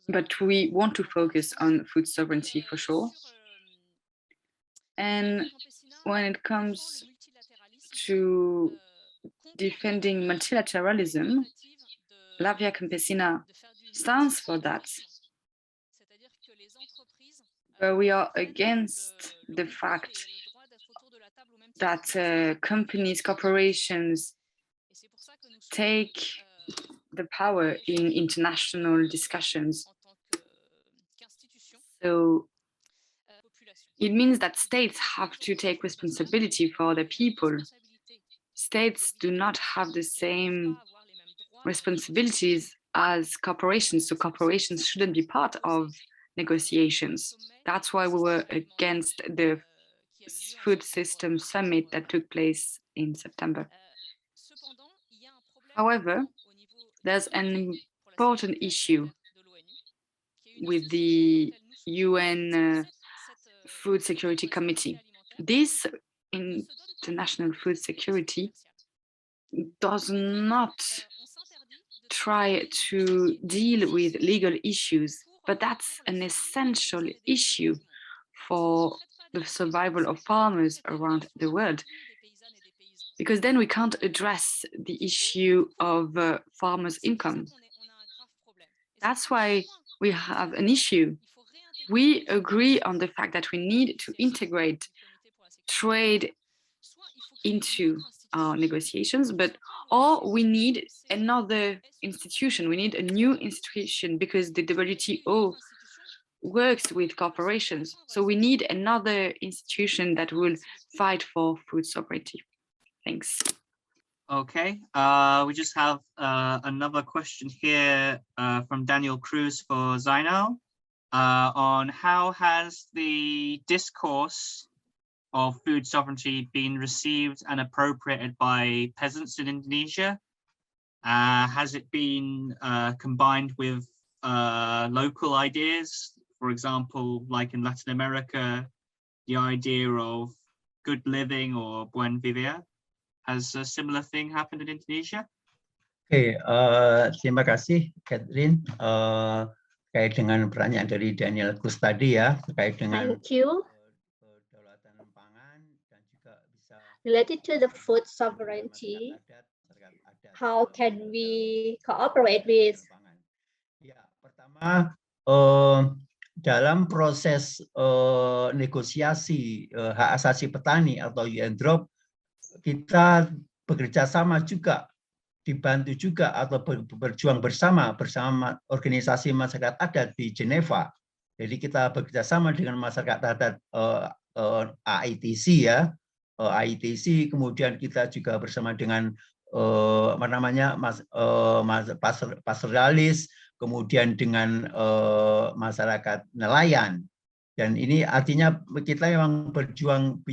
But we want to focus on food sovereignty for sure. And when it comes to defending multilateralism, Via Campesina stands for that. But we are against the fact that companies, corporations take the power in international discussions. So it means that states have to take responsibility for the people. States do not have the same responsibilities as corporations, so corporations shouldn't be part of negotiations. That's why we were against the food system summit that took place in September. However, there's an important issue with the UN Food Security Committee. This international food security does not try to deal with legal issues, but that's an essential issue for the survival of farmers around the world, because then we can't address the issue of farmers' income. That's why we have an issue. We agree on the fact that we need to integrate trade into negotiations, or we need another institution. We need a new institution because the WTO works with corporations. So we need another institution that will fight for food sovereignty. Thanks. Okay, we just have another question here from Daniel Cruz for Zainal on how has the discourse of food sovereignty been received and appropriated by peasants in Indonesia? Has it been combined with local ideas? For example, like in Latin America, the idea of good living or buen vivir. Has a similar thing happened in Indonesia? Oke, terima kasih Catherine. Terkait dengan pertanyaan dari Daniel Cruz tadi ya, terkait dengan Thank you. kedaulatan pangan dan juga bisa Related to the food sovereignty, how can we cooperate with? Ya, pertama dalam proses negosiasi hak asasi petani atau UNDROP, kita bekerja sama juga, dibantu juga atau berjuang bersama organisasi masyarakat adat di Geneva. Jadi kita bekerja sama dengan masyarakat adat AITC ya, AITC, kemudian kita juga bersama dengan apa namanya paseralis, kemudian dengan masyarakat nelayan. Dan ini artinya kita memang berjuang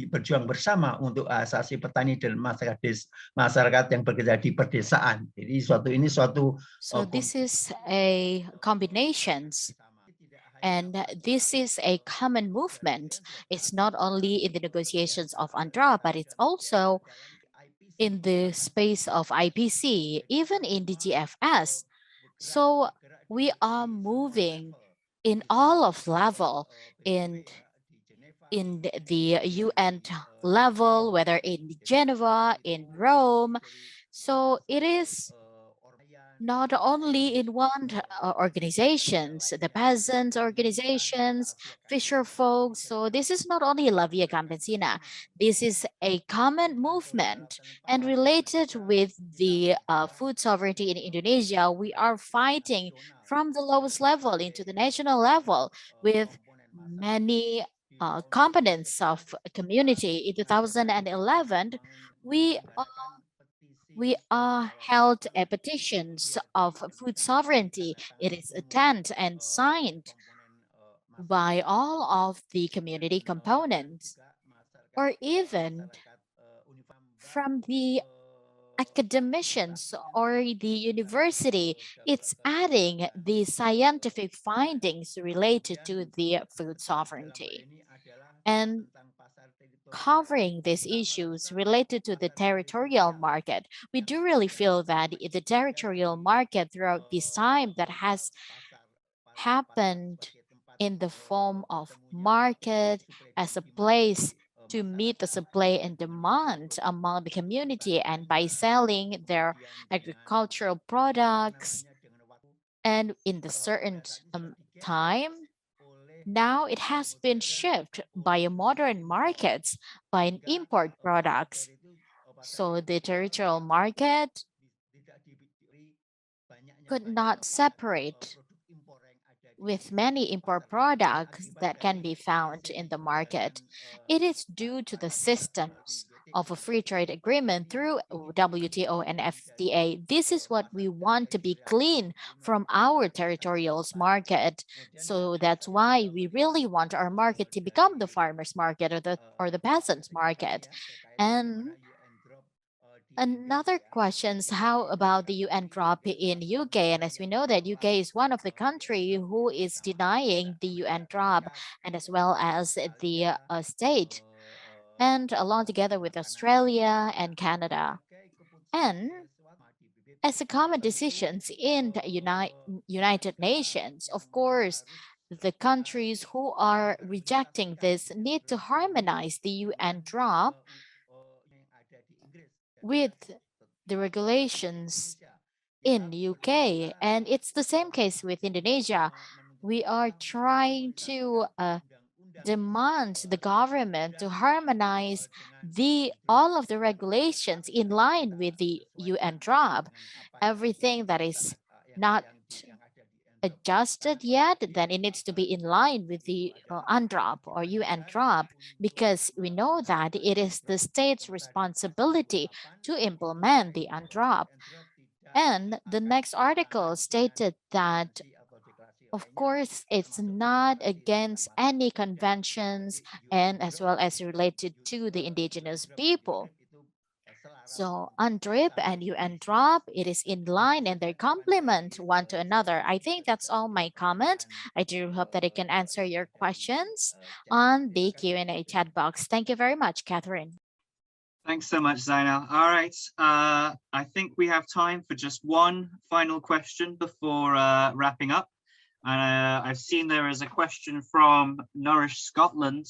bersama untuk asasi petani dan masyarakat yang bekerja di perdesaan. Jadi suatu So this is a combinations, and this is a common movement. It's not only in the negotiations of UNDROP, but it's also in the space of IPC, even in the GFS. So we are moving in all of level, in the UN level, whether in Geneva, in Rome. So it is not only in one organizations, the peasants organizations, fisher folks. So this is not only La Via Campesina. This is a common movement, and related with the food sovereignty in Indonesia, we are fighting from the lowest level into the national level with many components of community. In 2011, we held a petitions of food sovereignty. It is attended and signed by all of the community components, or even from the academicians or the university. It's adding the scientific findings related to the food sovereignty and covering these issues related to the territorial market. We do really feel that the territorial market throughout this time that has happened in the form of market as a place to meet the supply and demand among the community, and by selling their agricultural products and in the certain time. Now it has been shifted by modern markets, by import products. So the territorial market could not separate with many import products that can be found in the market. It is due to the systems of a free trade agreement through WTO and FTA. This is what we want to be clean from our territorial market. So that's why we really want our market to become the farmers market or the peasants market. And another question is how about the UN drop in UK? And as we know that UK is one of the country who is denying the UN drop, and as well as the state, and along together with Australia and Canada. And as a common decisions in the United Nations, of course, the countries who are rejecting this need to harmonize the UN drop with the regulations in UK. And it's the same case with Indonesia. We are trying to demand the government to harmonize all of the regulations in line with the UN draft. Everything that is not adjusted yet, then it needs to be in line with the UNDROP or UN draft, because we know that it is the state's responsibility to implement the UNDROP. And the next article stated that, of course, it's not against any conventions and as well as related to the indigenous people. So UNDRIP and UNDROP, it is in line and they complement one to another. I think that's all my comment. I do hope that it can answer your questions on the Q&A chat box. Thank you very much, Catherine. Thanks so much, Zainal. All right, I think we have time for just one final question before wrapping up. I've seen there is a question from Nourish Scotland,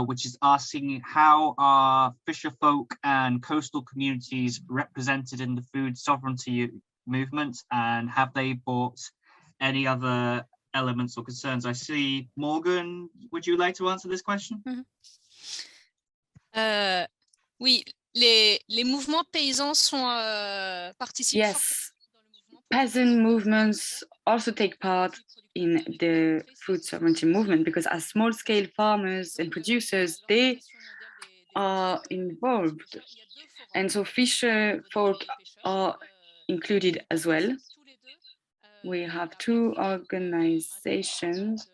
which is asking how are fisherfolk and coastal communities represented in the food sovereignty movement, and have they brought any other elements or concerns? I see Morgan, would you like to answer this question? Oui, les mouvements paysans sont participent. Yes, peasant movements also take part in the food sovereignty movement, because as small-scale farmers and producers, they are involved. And so fisher folk are included as well. We have two organizations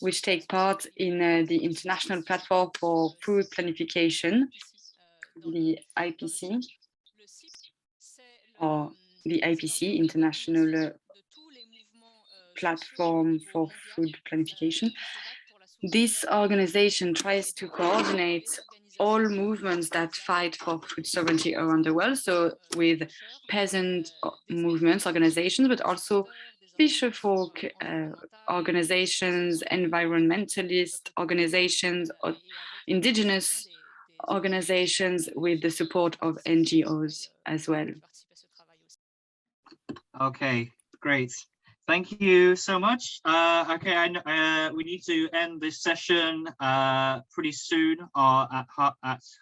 which take part in the International Platform for Food Planification, the IPC, or the IPC, International Platform for Food Planification. This organization tries to coordinate all movements that fight for food sovereignty around the world, so with peasant movements, organizations, but also fisherfolk organizations, environmentalist organizations, or indigenous organizations, with the support of NGOs as well. Okay, great. Thank you so much. Okay, we need to end this session pretty soon, at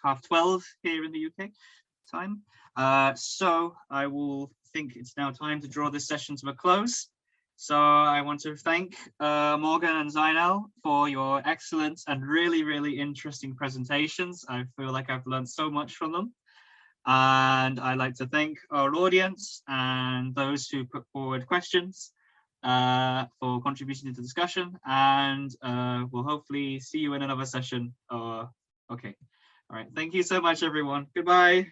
12:30 here in the UK time. So I will think it's now time to draw this session to a close. So I want to thank Morgan and Zainal for your excellent and really, really interesting presentations. I feel like I've learned so much from them. And I'd like to thank our audience and those who put forward questions for contributing to the discussion, and we'll hopefully see you in another session. Okay, all right, thank you so much, everyone. Goodbye.